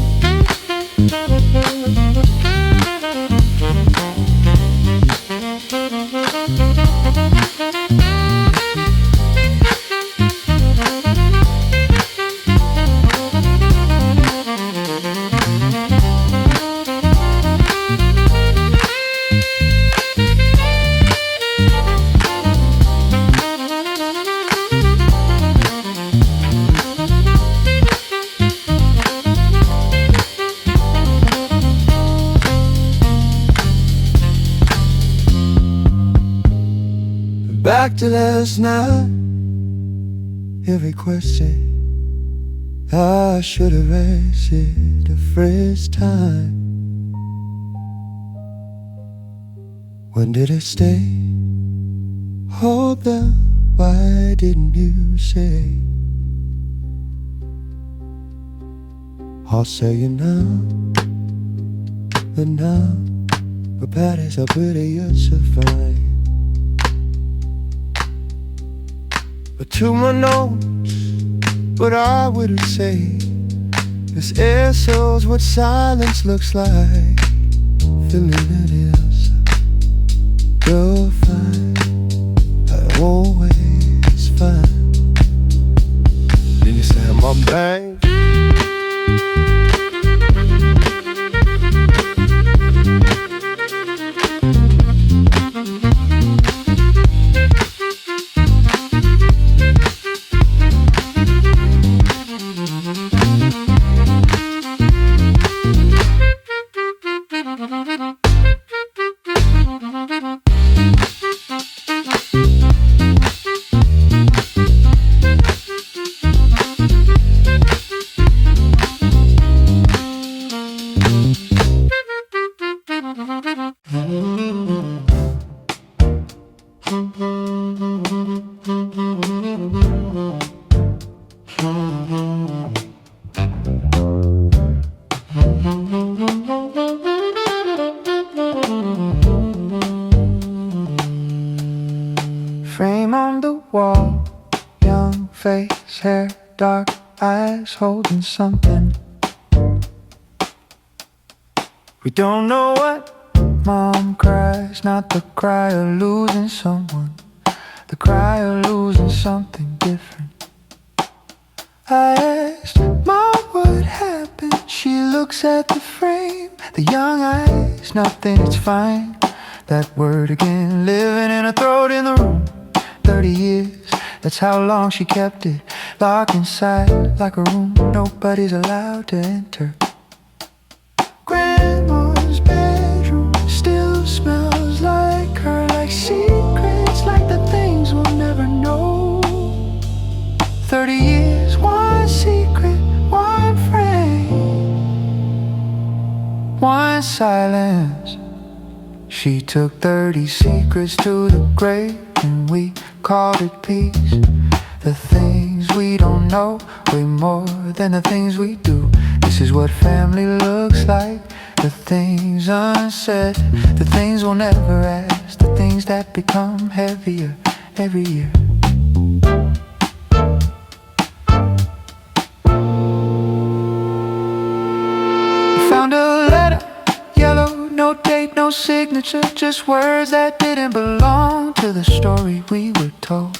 Back to last night, every question I should have answered the first time. When did it stay? Hold the, why didn't you say? I'll say it now, but now we're bad as how pretty you're so fine. But to my notes, what I wouldn't say, this air shows what silence looks like. Feeling it is, you're fine, I'm always fine. Then you say I'm on bang. wall. Young face, hair, dark eyes, holding something. We don't know what. Mom cries, not the cry of losing someone, the cry of losing something different. I asked Mom what happened. She looks at the frame, the young eyes, nothing, it's fine. That word again, living in her throat in the room. 30 years, that's how long she kept it, locked inside like a room nobody's allowed to enter. Grandma's bedroom still smells like her, like secrets, like the things we'll never know. 30 years, one secret, one frame, one silence. She took 30 secrets to the grave and we called it peace. The things we don't know, way more than the things we do. This is what family looks like. The things unsaid, the things we'll never ask, the things that become heavier every year. Found a letter, yellow, no date, no signature, just words that didn't belong to the story we were told.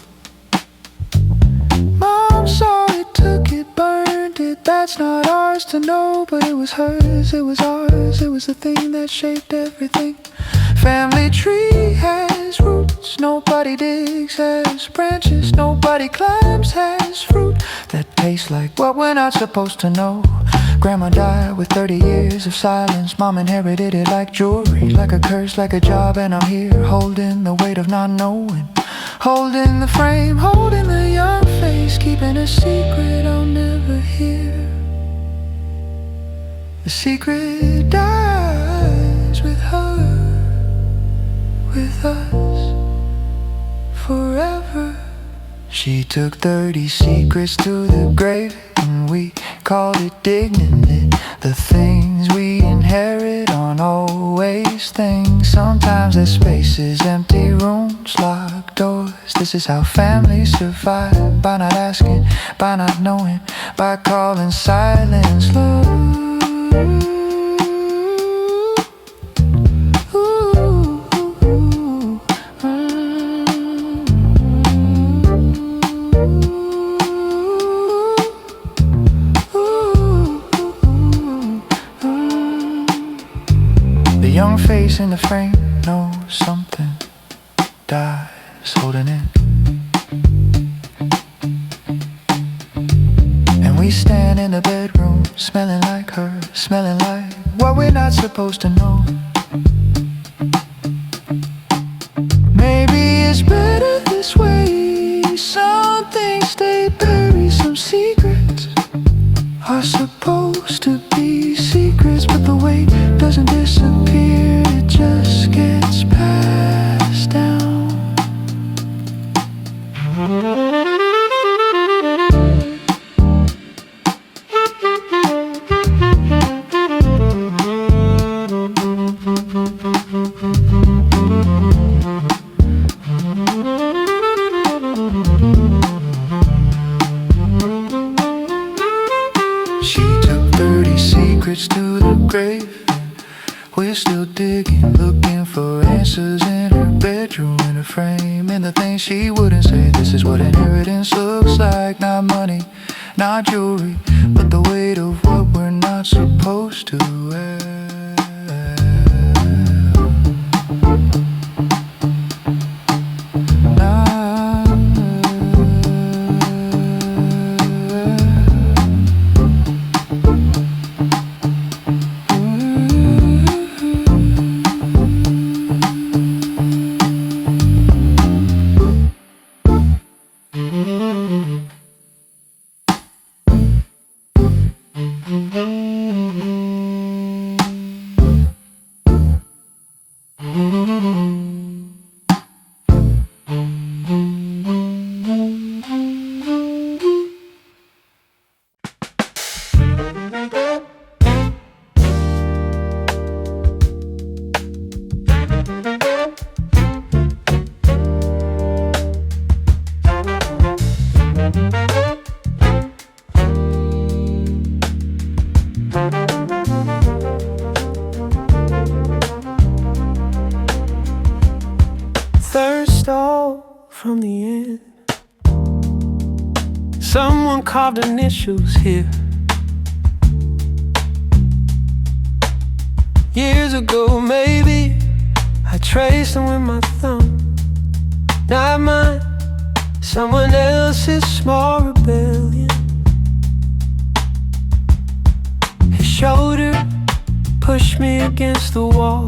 Mom saw it, took it, burned it. That's not ours to know, but it was hers, it was ours. It was the thing that shaped everything. Family tree has roots, nobody digs, has branches, nobody climbs, has fruit that tastes like what we're not supposed to know. Grandma died with 30 years of silence. Mom inherited it like jewelry, like a curse, like a job. And I'm here holding the weight of not knowing, holding the frame, holding the young face, keeping a secret I'll never hear. The secret dies with her, with us, forever. She took 30 secrets to the grave and we called it dignity. The things we inherit aren't always things. Sometimes there's spaces, empty rooms, locked doors. This is how families survive, by not asking, by not knowing, by calling silence love. The young face in the frame knows something, dies holding it. And we stand in the bedroom, smelling like her, smelling like what we're not supposed to know. Maybe it's better this way. Some things stay buried, some secrets are supposed to be secrets, but the weight doesn't disappear, it just gets passed down. She took 30 secrets to the grave. We're still digging, looking for answers in her bedroom, in her frame, in the things she wouldn't say. This is what inheritance looks like. Not money, not jewelry, but the weight of what we're not supposed to have. from the end. Someone carved initials here. Years ago, maybe I traced them with my thumb. Not mine, someone else's small rebellion. His shoulder pushed me against the wall.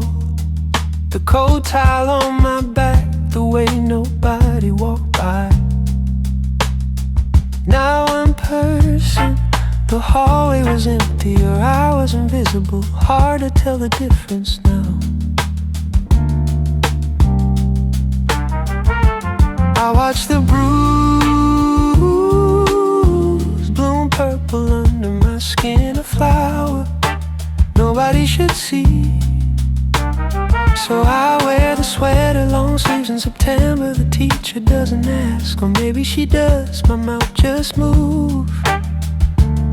The cold tile on my back, the way nobody walked by. Now I'm person, the hallway was empty, or I was invisible. Hard to tell the difference now. I watch the bruise bloom purple under my skin, a flower nobody should see. So I wear the sweater, long sleeves in September. The teacher doesn't ask, or maybe she does. My mouth just moves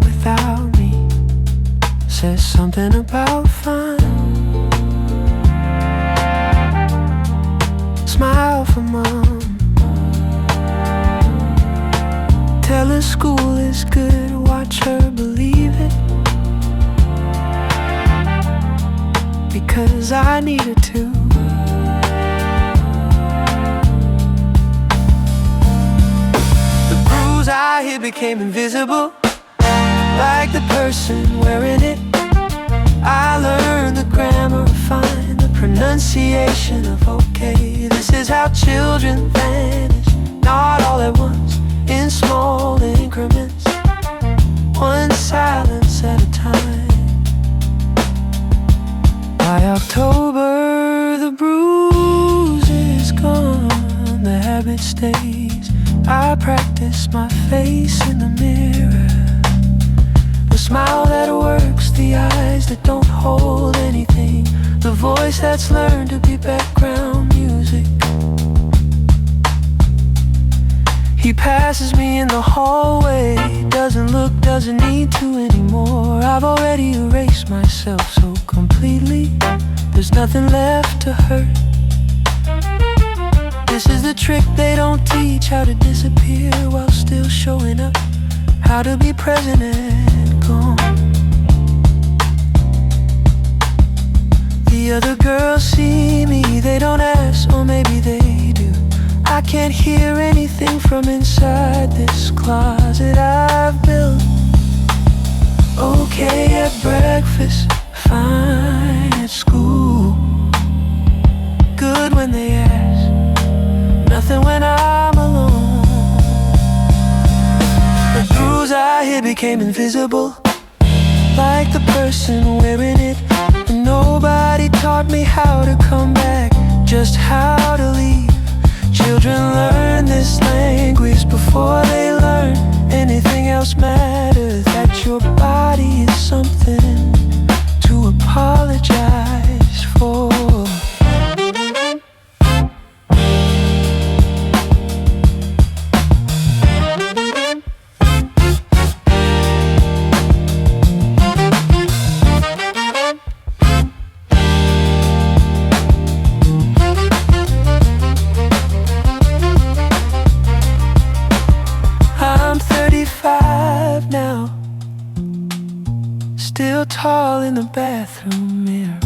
without me. Says something about fine. Smile for mom. Tell her school is good, watch her believe it. Because I need her to. The bruise I hid became invisible, like the person wearing it. I learned the grammar, refined the pronunciation of okay. This is how children vanish, not all at once, in small increments, one silence at a time. By October, the bruise is gone, the habit stays. I practice my face in the mirror, the smile that works, the eyes that don't hold anything, the voice that's learned to be background music. He passes me in the hallway, doesn't look, doesn't need to anymore. I've already erased myself so completely, there's nothing left to hurt. This is the trick they don't teach, how to disappear while still showing up, how to be present and gone. The other girls see me, they don't ask, or maybe they do. I can't hear anything from inside this closet I've built. Okay at breakfast, fine at school, good when they ask, nothing when I'm alone. The bruise I hid became invisible, like the person wearing it. And nobody taught me how to come back, just how to leave. Children learn this language before they learn anything else matters. That your body is something to apologize for. Now, still tall in the bathroom mirror,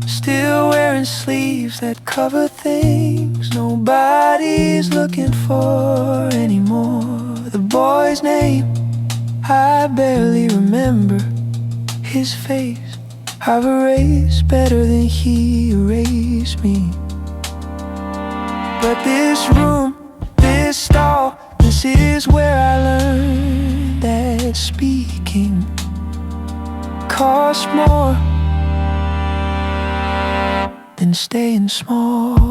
still wearing sleeves that cover things nobody's looking for anymore. The boy's name, I barely remember his face. I've erased better than he erased me. But this room, this stall, this is where I learned that speaking costs more than staying small.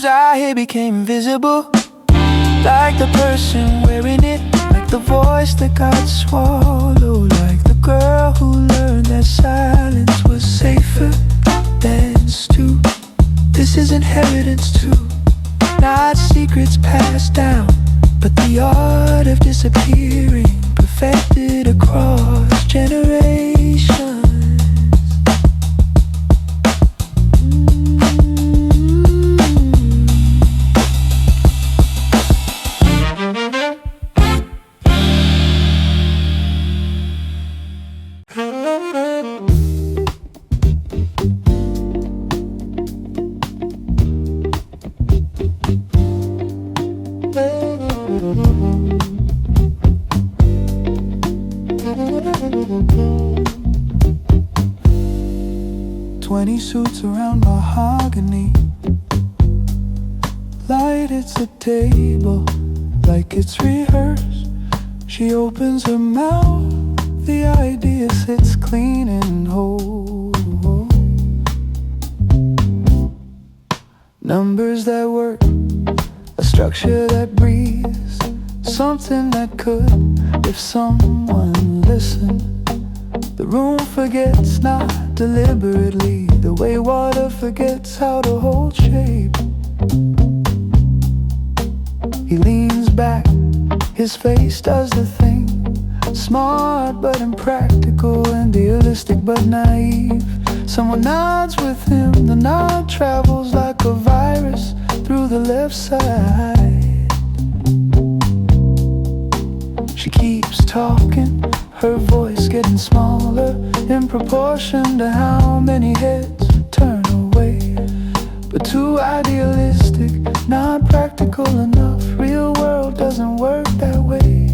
I became visible, like the person wearing it, like the voice that got swallowed, like the girl who learned that silence was safer than stew. This is inheritance too, not secrets passed down, but the art of disappearing, perfected across generations. 20 suits around mahogany. Light hits the table like it's rehearsed. She opens her mouth, the idea sits clean and whole. Numbers that work, a structure that breathes, something that could, if someone listened. The room forgets, not deliberately, the way water forgets how to hold shape. He leans back, his face does the thing, smart but impractical, and idealistic but naive. Someone nods with him, the nod travels like a virus through the left side. She keeps talking, her voice getting smaller in proportion to how many heads turn away. But too idealistic, not practical enough. Real world doesn't work that way.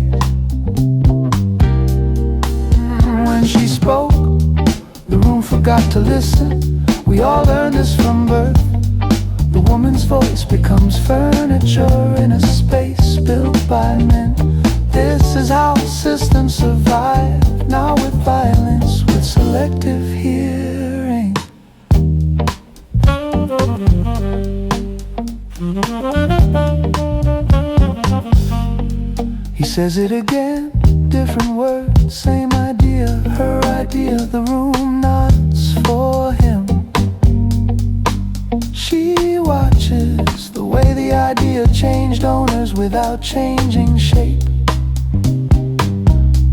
When she spoke, the room forgot to listen. We all learned this from birth. The woman's voice becomes furniture in a space built by men. This is how systems survive, not with violence, with selective hearing. He says it again, different words, same idea, her idea. The room nods for him. She watches the way the idea changed owners without changing shape.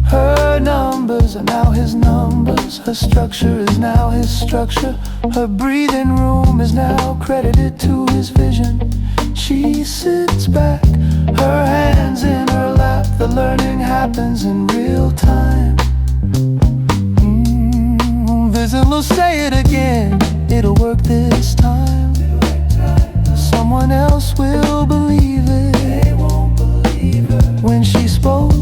Her numbers are now his numbers, her structure is now his structure. Her breathing room is now credited to his vision. She sits back, her hands in her lap. The learning happens in real time. Visit will say it again, it'll work this time. Someone else will believe it. They won't believe her. When she spoke,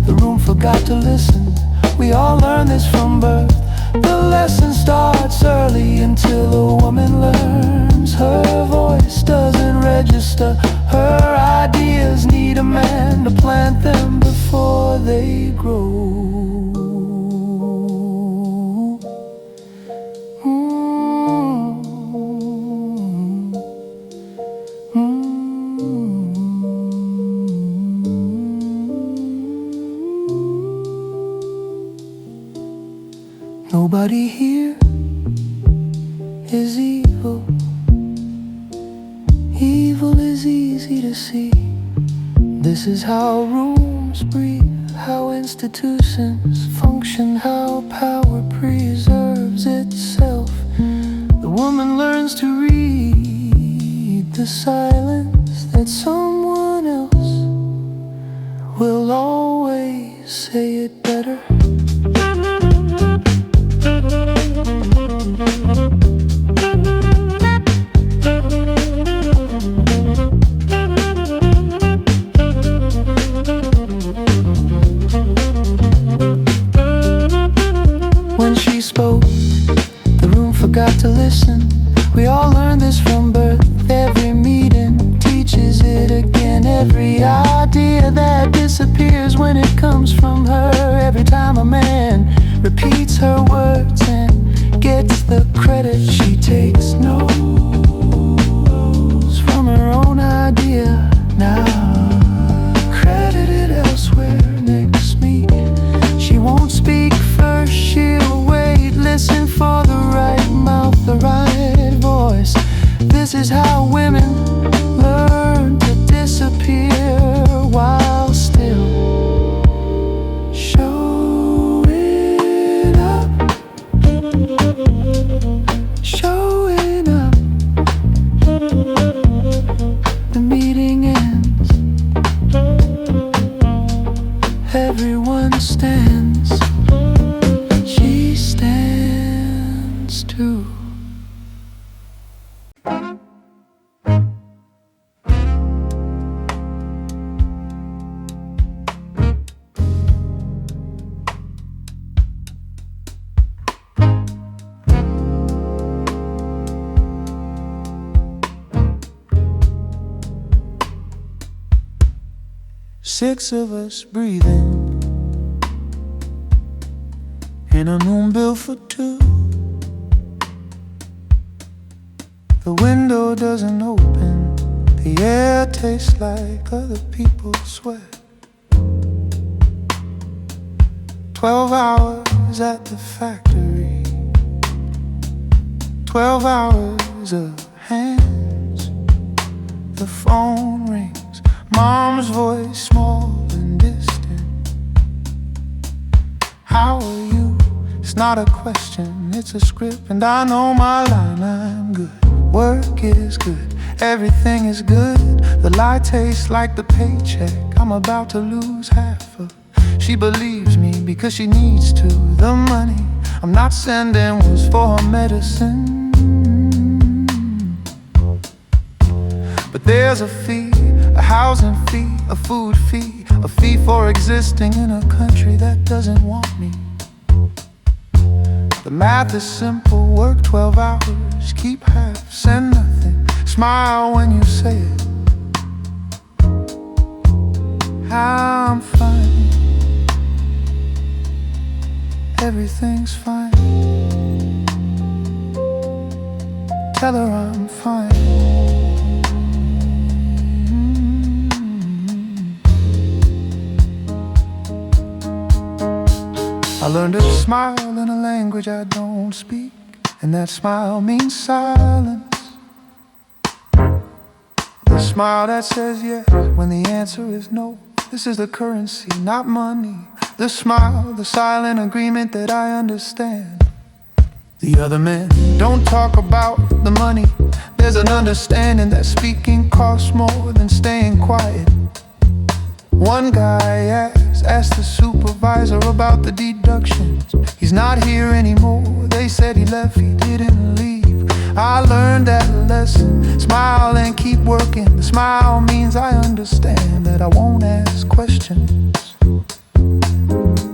the room forgot to listen. We all learn this from birth. The lesson starts early until a woman learns. Her voice doesn't register. Her ideas need a man to plant them before they grow. Nobody here is evil. Evil is easy to see. This is how rooms breathe, how institutions function, how power preserves itself. The woman learns to read the silence that someone else will always say it better. When she spoke, the room forgot to listen. We all learned this from birth. Every meeting teaches it again. Every idea that disappears when it comes from her. Every time a man repeats her words and gets the credit, she takes notes from her own idea now. everything ends. Everyone stands. She stands too. Six of us breathing in a room built for two. The window doesn't open, the air tastes like other people's sweat. 12 hours at the factory, 12 hours of hands. The phone rings, Mom's voice small and distant. How are you? It's not a question, it's a script. And I know my line, I'm good. Work is good, everything is good. The lie tastes like the paycheck I'm about to lose half of. She believes me because she needs to. The money I'm not sending was for her medicine. But there's a fee, a housing fee, a food fee, a fee for existing in a country that doesn't want me. The math is simple, work 12 hours, keep half, send nothing, smile when you say it. I'm fine, everything's fine. Tell her I'm fine. I learned to smile in a language I don't speak, and that smile means silence. The smile that says yes when the answer is no. This is the currency, not money. The smile, the silent agreement that I understand. The other men don't talk about the money. There's an understanding that speaking costs more than staying quiet. One guy asked the supervisor about the deductions. He's not here anymore, they said he left, he didn't leave. I learned that lesson, smile and keep working. The smile means I understand that I won't ask questions.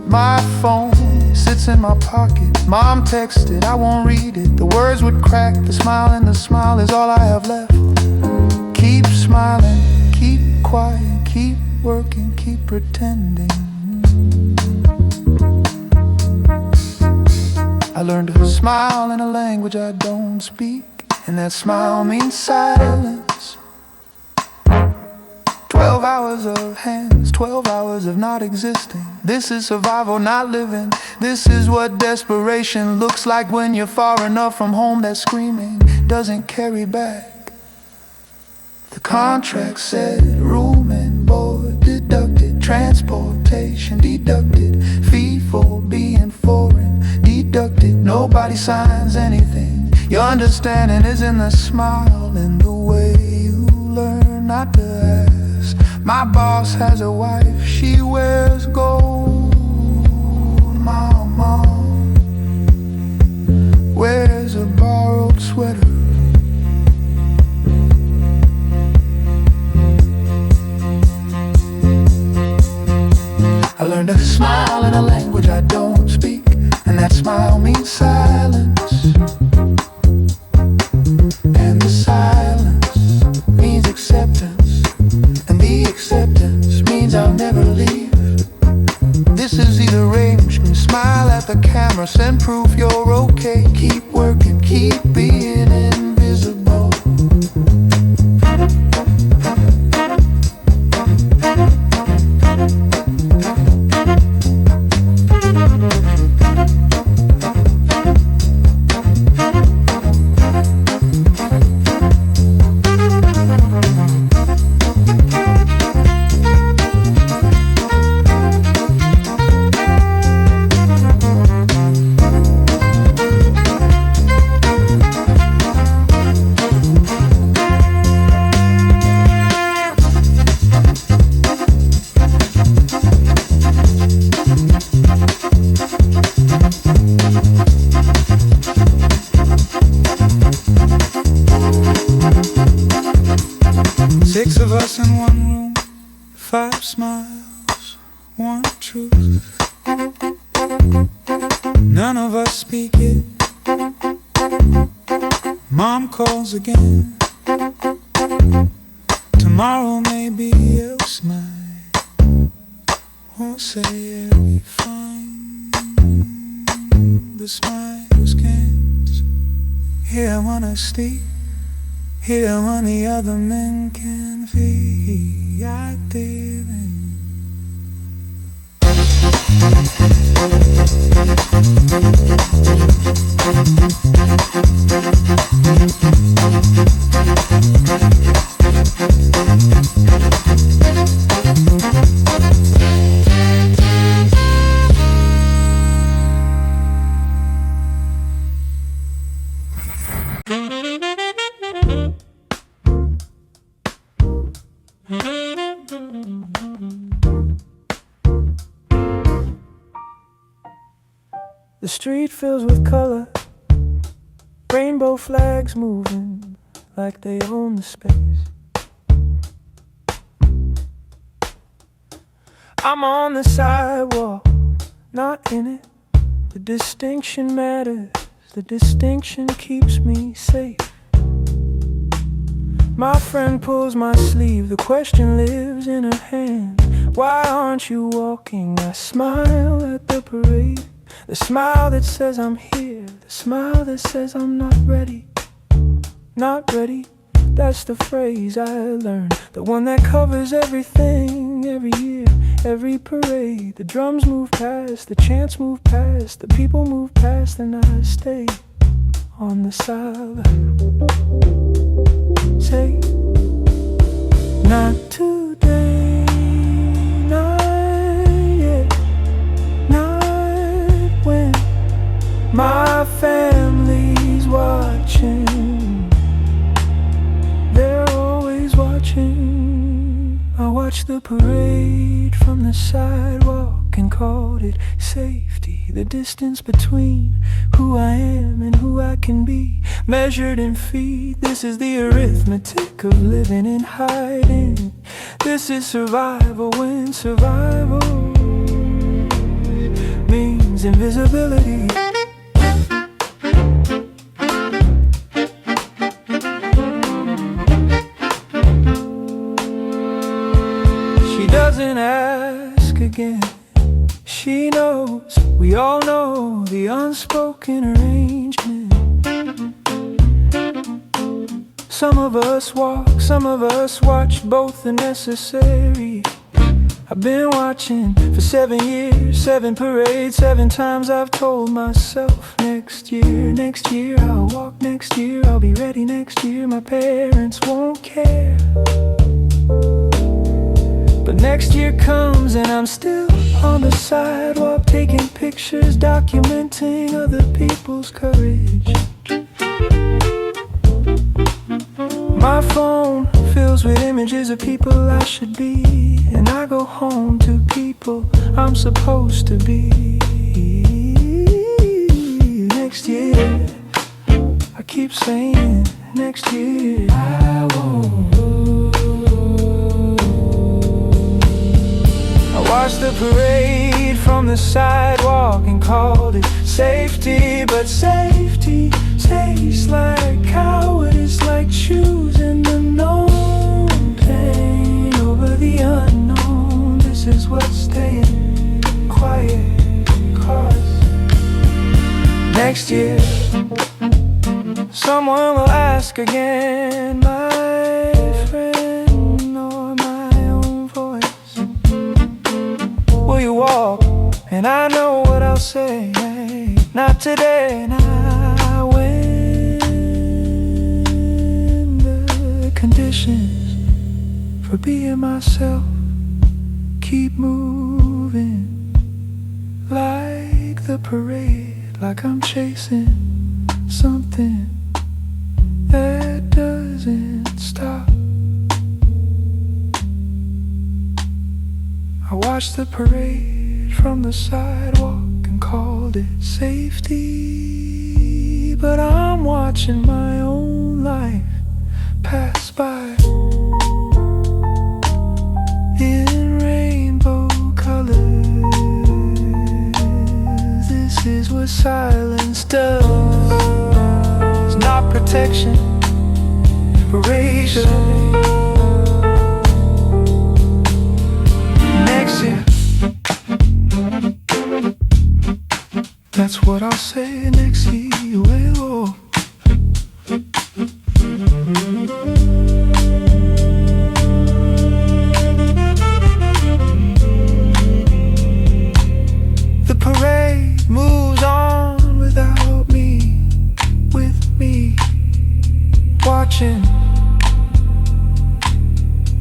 My phone sits in my pocket, Mom texted, I won't read it. The words would crack, the smile, and the smile is all I have left. Keep smiling, keep quiet, keep working, keep pretending. I learned to smile in a language I don't speak, and that smile means silence. 12 hours of hands, 12 hours of not existing. This is survival, not living. This is what desperation looks like when you're far enough from home that screaming doesn't carry back. The contract said room and board deducted, transportation deducted, fee for being foreign deducted. Nobody signs anything. Your understanding is in the smile, in the way you learn not to ask. My boss has a wife, she wears gold. My mom wears a borrowed sweater. I learned to smile in a language I don't speak, and that smile means silence. And the silence means acceptance, and the acceptance means I'll never leave. This is either range, smile at the camera, send proof you're okay. Keep working, keep being invisible. 5 smiles, 1 truth. None of us speak it. Mom calls again. Tomorrow maybe else might. Won't say it'll be fine. The smiles can't hear honesty. Here when the other men can feel active. The street fills with color, rainbow flags moving like they own the space. I'm on the sidewalk, not in it. The distinction matters, the distinction keeps me safe. My friend pulls my sleeve, the question lives in her hand. Why aren't you walking? I smile at the parade. The smile that says I'm here, the smile that says I'm not ready. Not ready, that's the phrase I learned. The one that covers everything, every year, every parade. The drums move past, the chants move past, the people move past, and I stay on the side. Say, not today, not yet, not when my family's watching. They're always watching. I watched the parade from the sidewalk and called it safety. The distance between who I am and who I can be, measured in feet. This is the arithmetic of living in hiding. This is survival when survival means invisibility. She doesn't ask again. She knows, we all know the unspoken arrangement. Some of us walk, some of us watch, both are necessary. I've been watching for 7 years, 7 parades, 7 times I've told myself next year I'll walk, next year I'll be ready, next year my parents won't care. But next year comes and I'm still on the sidewalk, taking pictures, documenting other people's courage. My phone fills with images of people I should be, and I go home to people I'm supposed to be. Next year, I keep saying, next year I won't. Watch the parade from the sidewalk and called it safety. But safety tastes like cowardice, like choosing the known pain over the unknown. This is what's staying quiet, 'cause next year someone will ask again, my friend, or my own voice, will you walk? And I know what I'll say, not today, not when the conditions for being myself keep moving like the parade, like I'm chasing something that doesn't stop. I watched the parade from the sidewalk and called it safety. But I'm watching my own life pass by in what silence does. It's not protection, erasure. Next year, that's what I'll say next year. Well, the parade moves on without me, with me watching.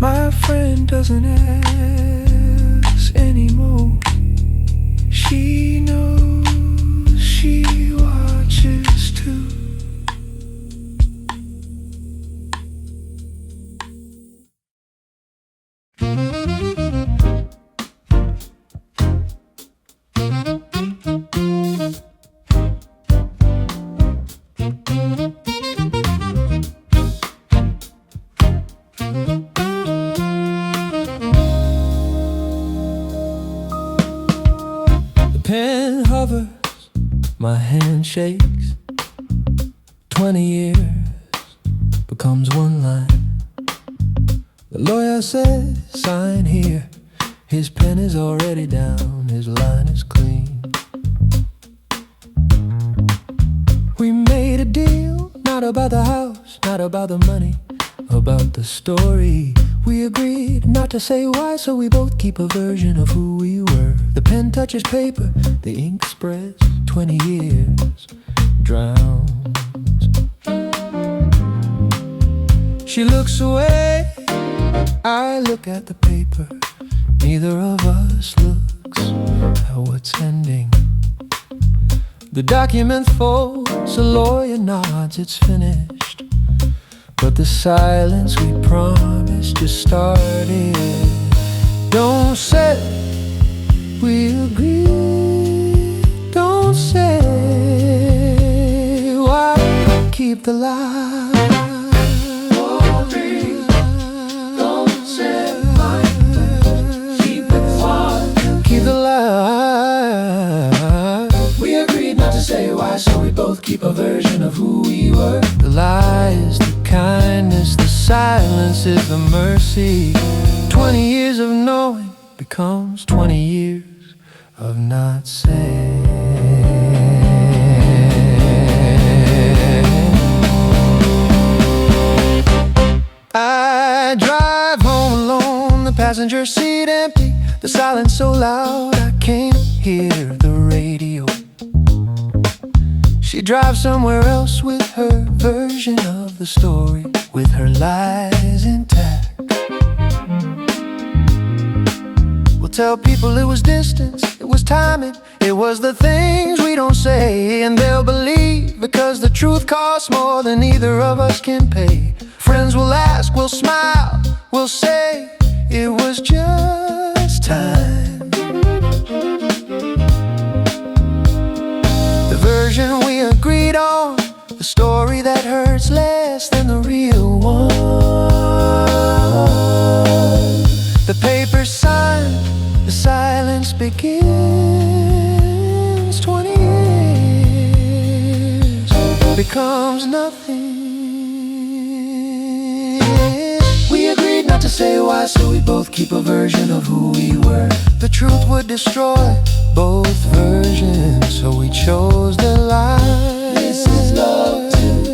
My friend doesn't ask anymore. She knows, she watches too. The pen hovers, my hand shakes. 20 years becomes one line. The lawyer says, sign here. His pen is already down, his line is clean. We made a deal, not about the house, not about the money, about the story. We agreed not to say why, so we both keep a version of who we were. The pen touches paper, the ink spreads. 20 years drowns. She looks away, I look at the paper. Neither of us looks at what's ending. The document folds, the lawyer nods, it's finished. But the silence we promised just started. Don't say we agreed. Don't say why keep the lie. Don't say why keep it far. Keep the lie. We agreed not to say why, so we both keep a version of who we were. The lie is the kindness, the silence is the mercy. 20 years of knowing becomes 20 years of not saying. I drive home alone, the passenger seat empty, the silence so loud I can't hear the radio. She drives somewhere else with her version of the story, with her lies intact. We'll tell people it was distance, it was timing, it was the things we don't say, and they'll believe because the truth costs more than either of us can pay. Friends will ask, we'll smile, we'll say it was just time. The version we agreed on, the story that hurts less than the real one. The paper signed, the silence begins. 20 years becomes nothing. We agreed not to say why, so we both keep a version of who we were. The truth would destroy both versions, so we chose the lie. This is love too,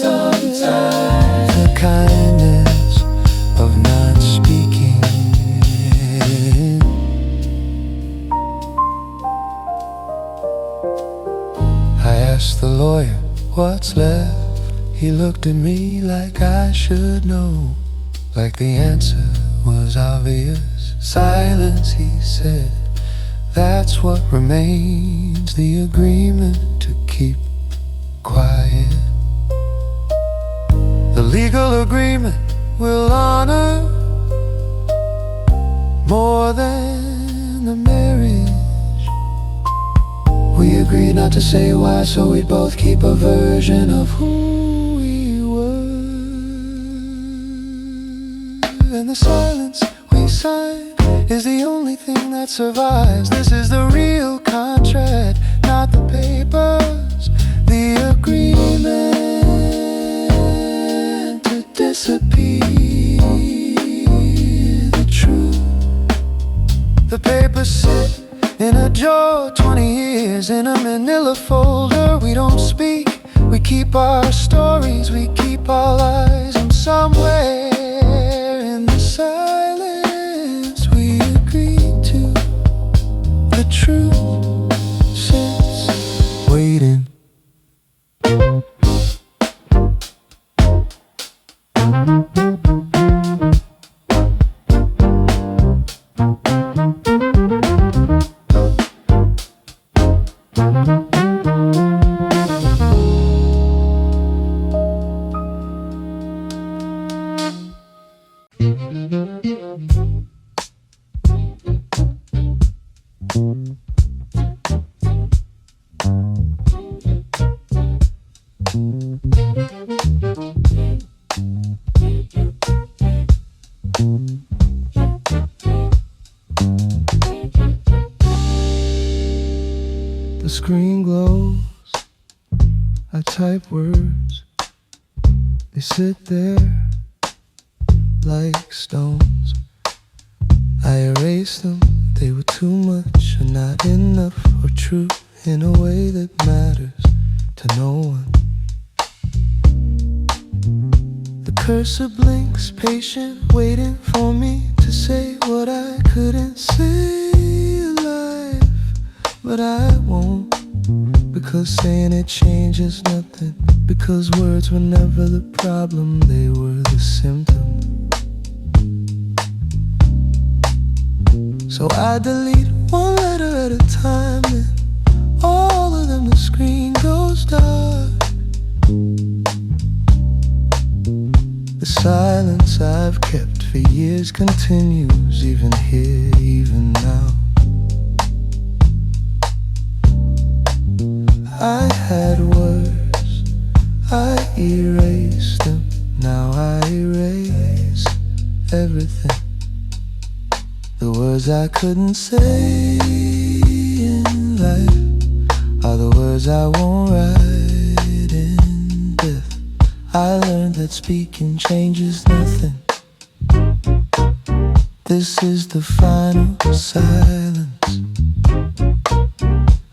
sometimes. The kindness of not speaking. I asked the lawyer, what's left? He looked at me like I should know, like the answer was obvious. Silence, he said, that's what remains. The agreement to keep quiet. The legal agreement will honor more than the marriage. We agreed not to say why, so we'd both keep a version of who we were. And the silence we signed is the only thing that survives. This is the real contract. not the papers. The agreement to disappear. The truth. The papers sit in a drawer, 20 years in a manila folder. We don't speak, we keep our stories, we keep our lies. And somewhere in the silence we agree to the truth sits waiting. The screen glows, I type words, they sit there like stones. I erased them, they were too much or not enough or true in a way that matters to no one. The cursor blinks, patient, waiting for me to say what I couldn't say alive. But I won't, because saying it changes nothing. Because words were never the problem, they were the symptom. So I delete one letter at a time, and all of them the screen goes dark. The silence I've kept for years continues, even here, even now. I had words, I erased them. Now I erase everything. The words I couldn't say in life are the words I won't write in death. I learned that speaking changes nothing. This is the final silence,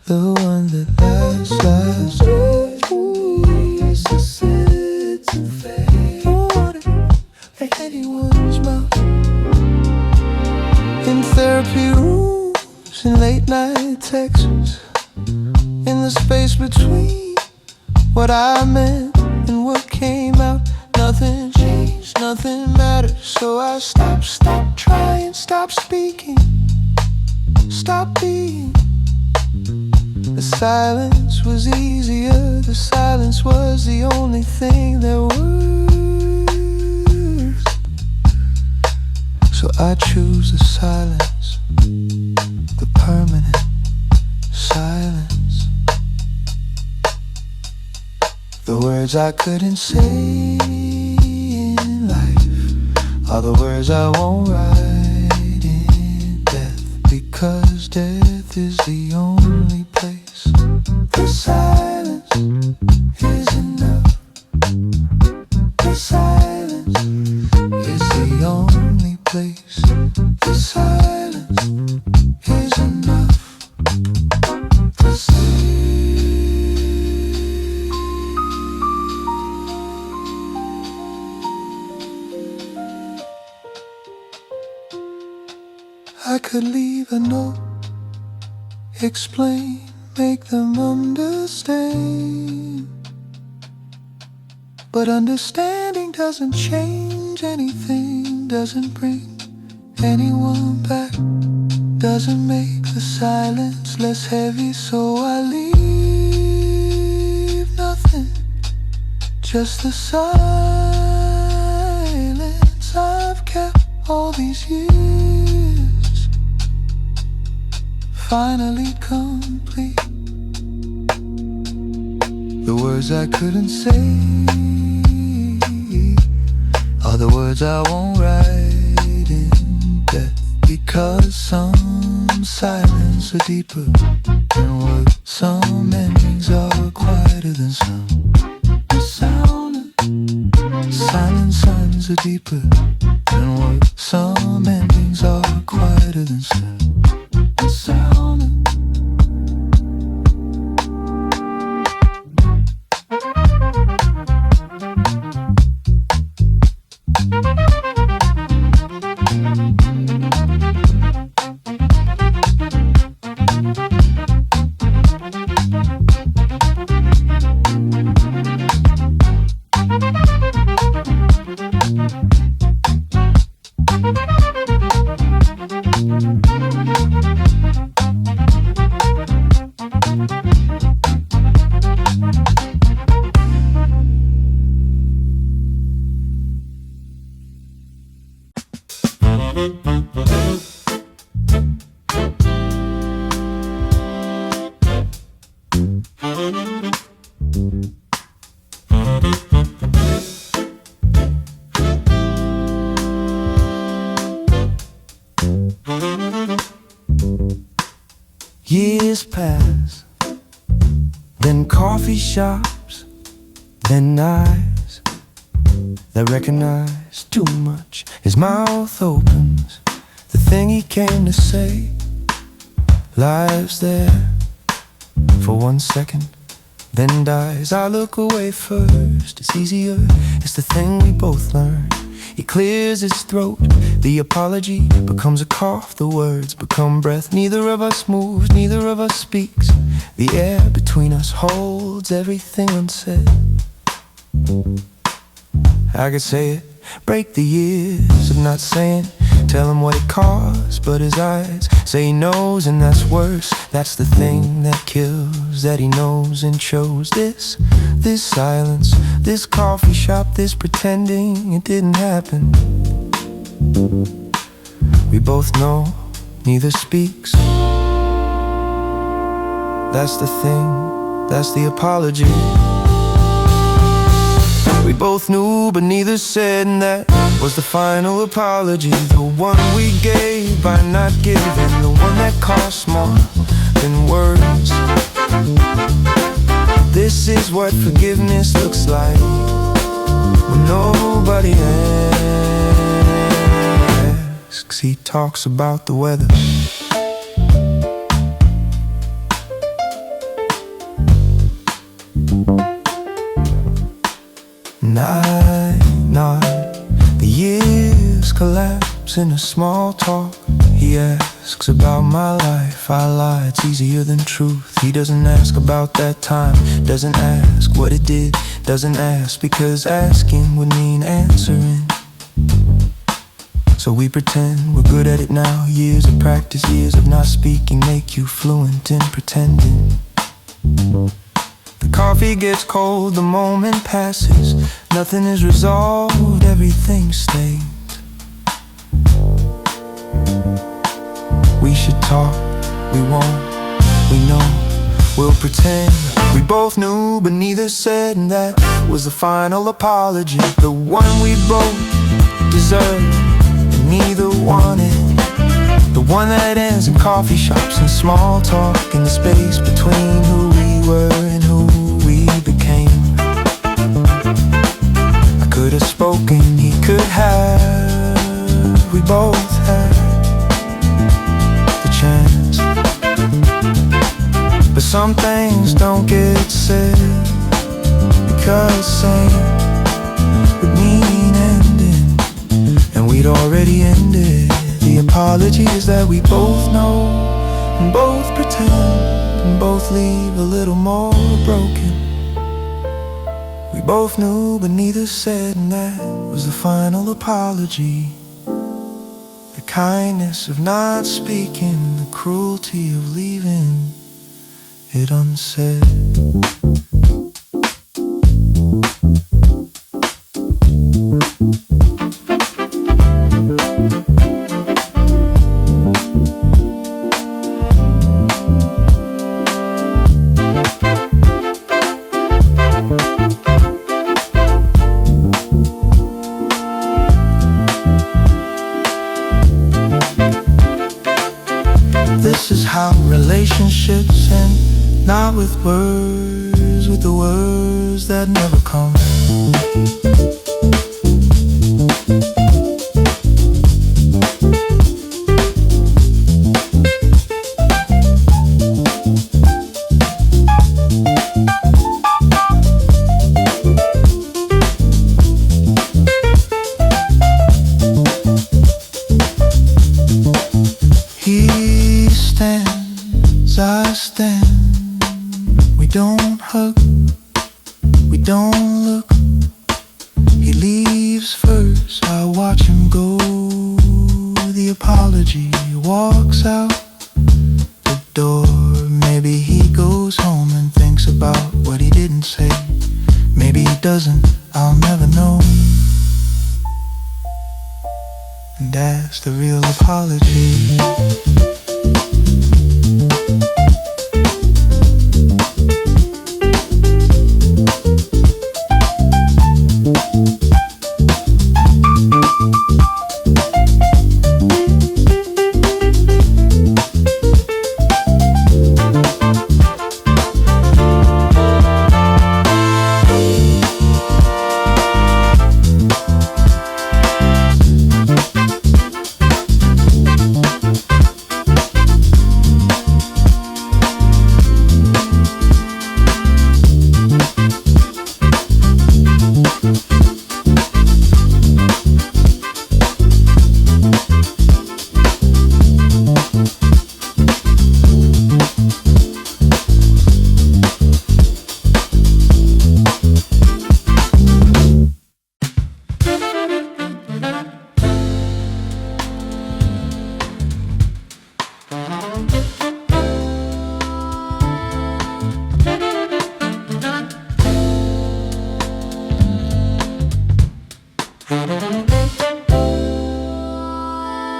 the one that lasts. Ooh, so sits and fades. Don't want it for anyone's mouth. In therapy rooms, in late night texts, in the space between what I meant and what came out. Nothing changed, nothing mattered. So I stopped trying, stopped speaking, stopped being. The silence was easier, the silence was the only thing that worked. So I choose the silence, the permanent silence. The words I couldn't say in life are the words I won't write in death. Because death is the only place. The silence is enough. The silence is the only place. The silence is enough. The I could leave a note, explain, make them understand. But understanding doesn't change anything, doesn't bring anyone back, doesn't make the silence less heavy. So I leave nothing, just the silence I've kept all these years, finally complete. The words I couldn't say are the words I won't write in death. Because some silence are deeper than what some endings are quieter than some. Sound silent suns are deeper than what some endings are quieter than some. Sound. Years pass, then coffee shops, then eyes that recognize too much. His mouth opens, the thing he came to say lies there for 1 second, then dies. I look away first, it's easier, it's the thing we both learn. He clears his throat, the apology becomes a cough, the words become breath. Neither of us moves, neither of us speaks. The air between us holds everything unsaid. I could say it, break the years of not saying, tell him what it costs, but his eyes say he knows, and that's worse. That's the thing that kills, that he knows and chose. This silence, this coffee shop, this pretending it didn't happen. We both know, neither speaks. That's the thing, that's the apology. We both knew, but neither said, and that was the final apology. The one we gave by not giving, the one that cost more than words. This is what forgiveness looks like when nobody asks. He talks about the weather. And I nod. The years collapse into small talk. He asks about my life, I lie, it's easier than truth. He doesn't ask about that time, doesn't ask what it did, doesn't ask because asking would mean answering. So we pretend we're good at it now. Years of practice, years of not speaking make you fluent in pretending. The coffee gets cold, the moment passes, nothing is resolved, everything stays. We should talk, we won't, we know, we'll pretend. We both knew, but neither said, and that was the final apology. The one we both deserved, and neither wanted. The one that ends in coffee shops and small talk, in the space between who we were and who we became. I could have spoken, he could have, we both had the chance. But some things don't get said, because saying would mean ending, and we'd already ended. The apology is that we both know and both pretend and both leave a little more broken. We both knew, but neither said, and that was the final apology. The kindness of not speaking, the cruelty of leaving it unsaid. relationships, and not with words, with the words that never come. He stands, I stand. We don't hug, we don't look. He leaves first, I watch him go. The apology walks out the door. Maybe he goes home and thinks about what he didn't say. Maybe he doesn't, I'll never know. And that's the real apology.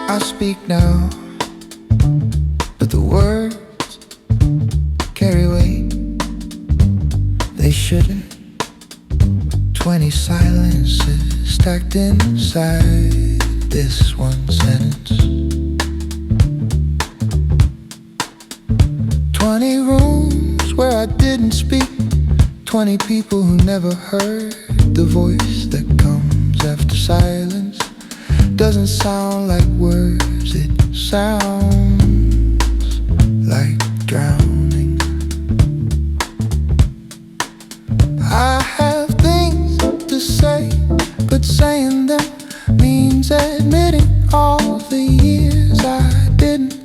I speak now, but the words carry weight. They shouldn't. 20 silences stacked inside this one sentence. 20 rooms where I didn't speak. 20 people who never heard the voice that comes after silence. Doesn't sound like words, it sounds like drowning. I have things to say, but saying them means admitting all the years I didn't.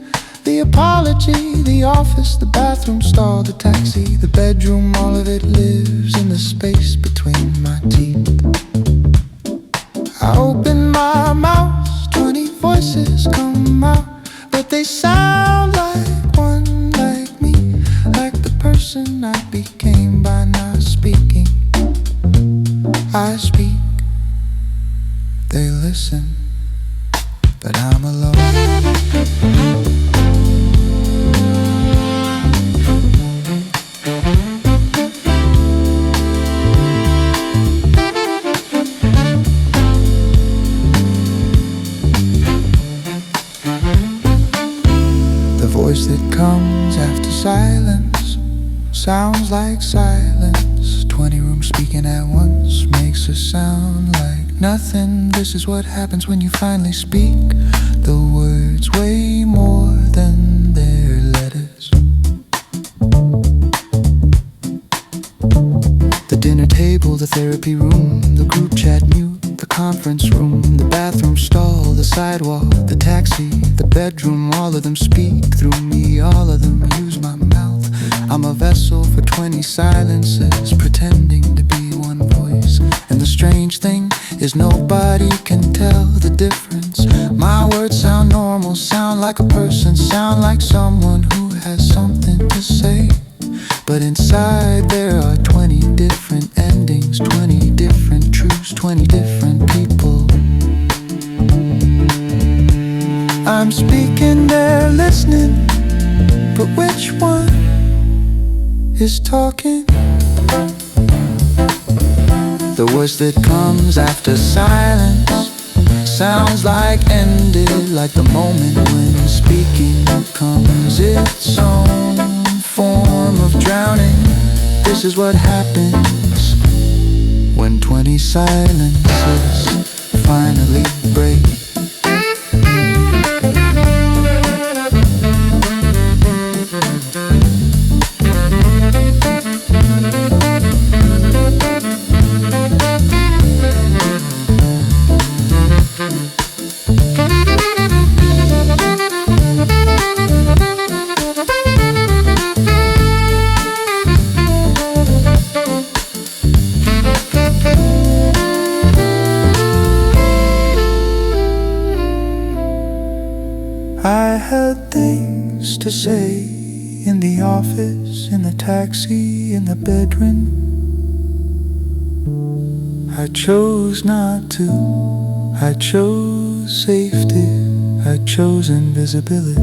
The apology, the office, the bathroom stall, the taxi, the bedroom, all of it lives in the space between my teeth. I open my mouth, 20 voices come out, but they sound like one, like me, like the person I became by not speaking. I speak, they listen, but I'm alone. Voice that comes after silence sounds like silence. 20 rooms speaking at once makes a sound like nothing. This is what happens when you finally speak. The words weigh more than their letters. The dinner table, the therapy room, the group chat mute, the conference room, the bathroom stall, the sidewalk, the taxi, the bedroom, all of them speak through me, all of them use my mouth. I'm a vessel for 20 silences, pretending to be one voice. And the strange thing is nobody can tell the difference. My words sound normal, sound like a person, sound like someone who has something to say. But inside there are 20 different endings, 20 different truths, 20 different people. I'm speaking, they're listening, but which one is talking? The voice that comes after silence sounds like ended, like the moment when speaking becomes its own This is what happens when 20 silences finally break. I had things to say in the office, in the taxi, in the bedroom. I chose not to. I chose safety. I chose invisibility.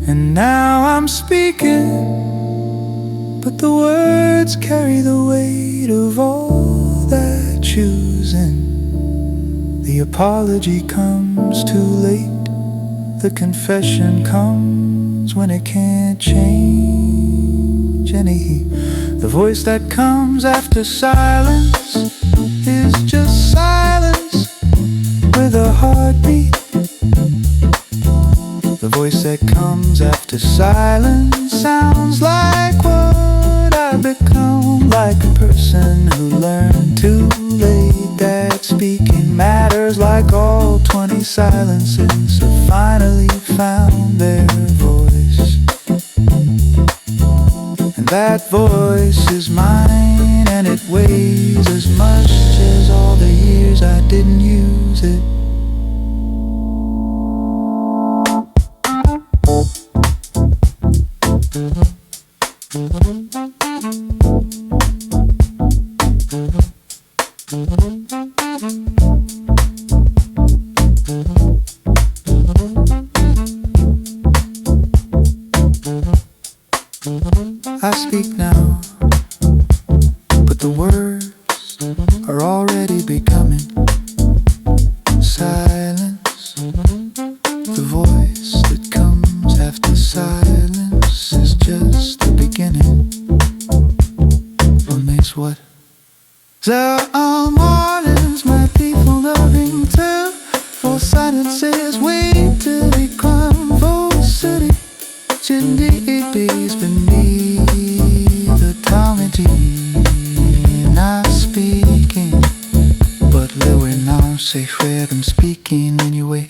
And now I'm speaking, but the words carry the weight of all that choosing. The apology comes too late. The confession comes when it can't change any. The voice that comes after silence is just silence with a heartbeat. The voice that comes after silence sounds like what I've become, like a person who learned too late that speaking matters, like all 20 silences have finally found their voice. And that voice is mine, and it weighs as much as all the years I didn't use it. I speak now, but the words are already becoming silence. The voice that comes after silence is just the beginning. What makes what? There are mornings my people loving tell, for silences wait till they come for city. 𝐿𝐿𝐷𝐵's beneath the 𝐇𝐨𝐭𝐞𝐥. Not speaking, but Lil now say where I'm speaking anyway.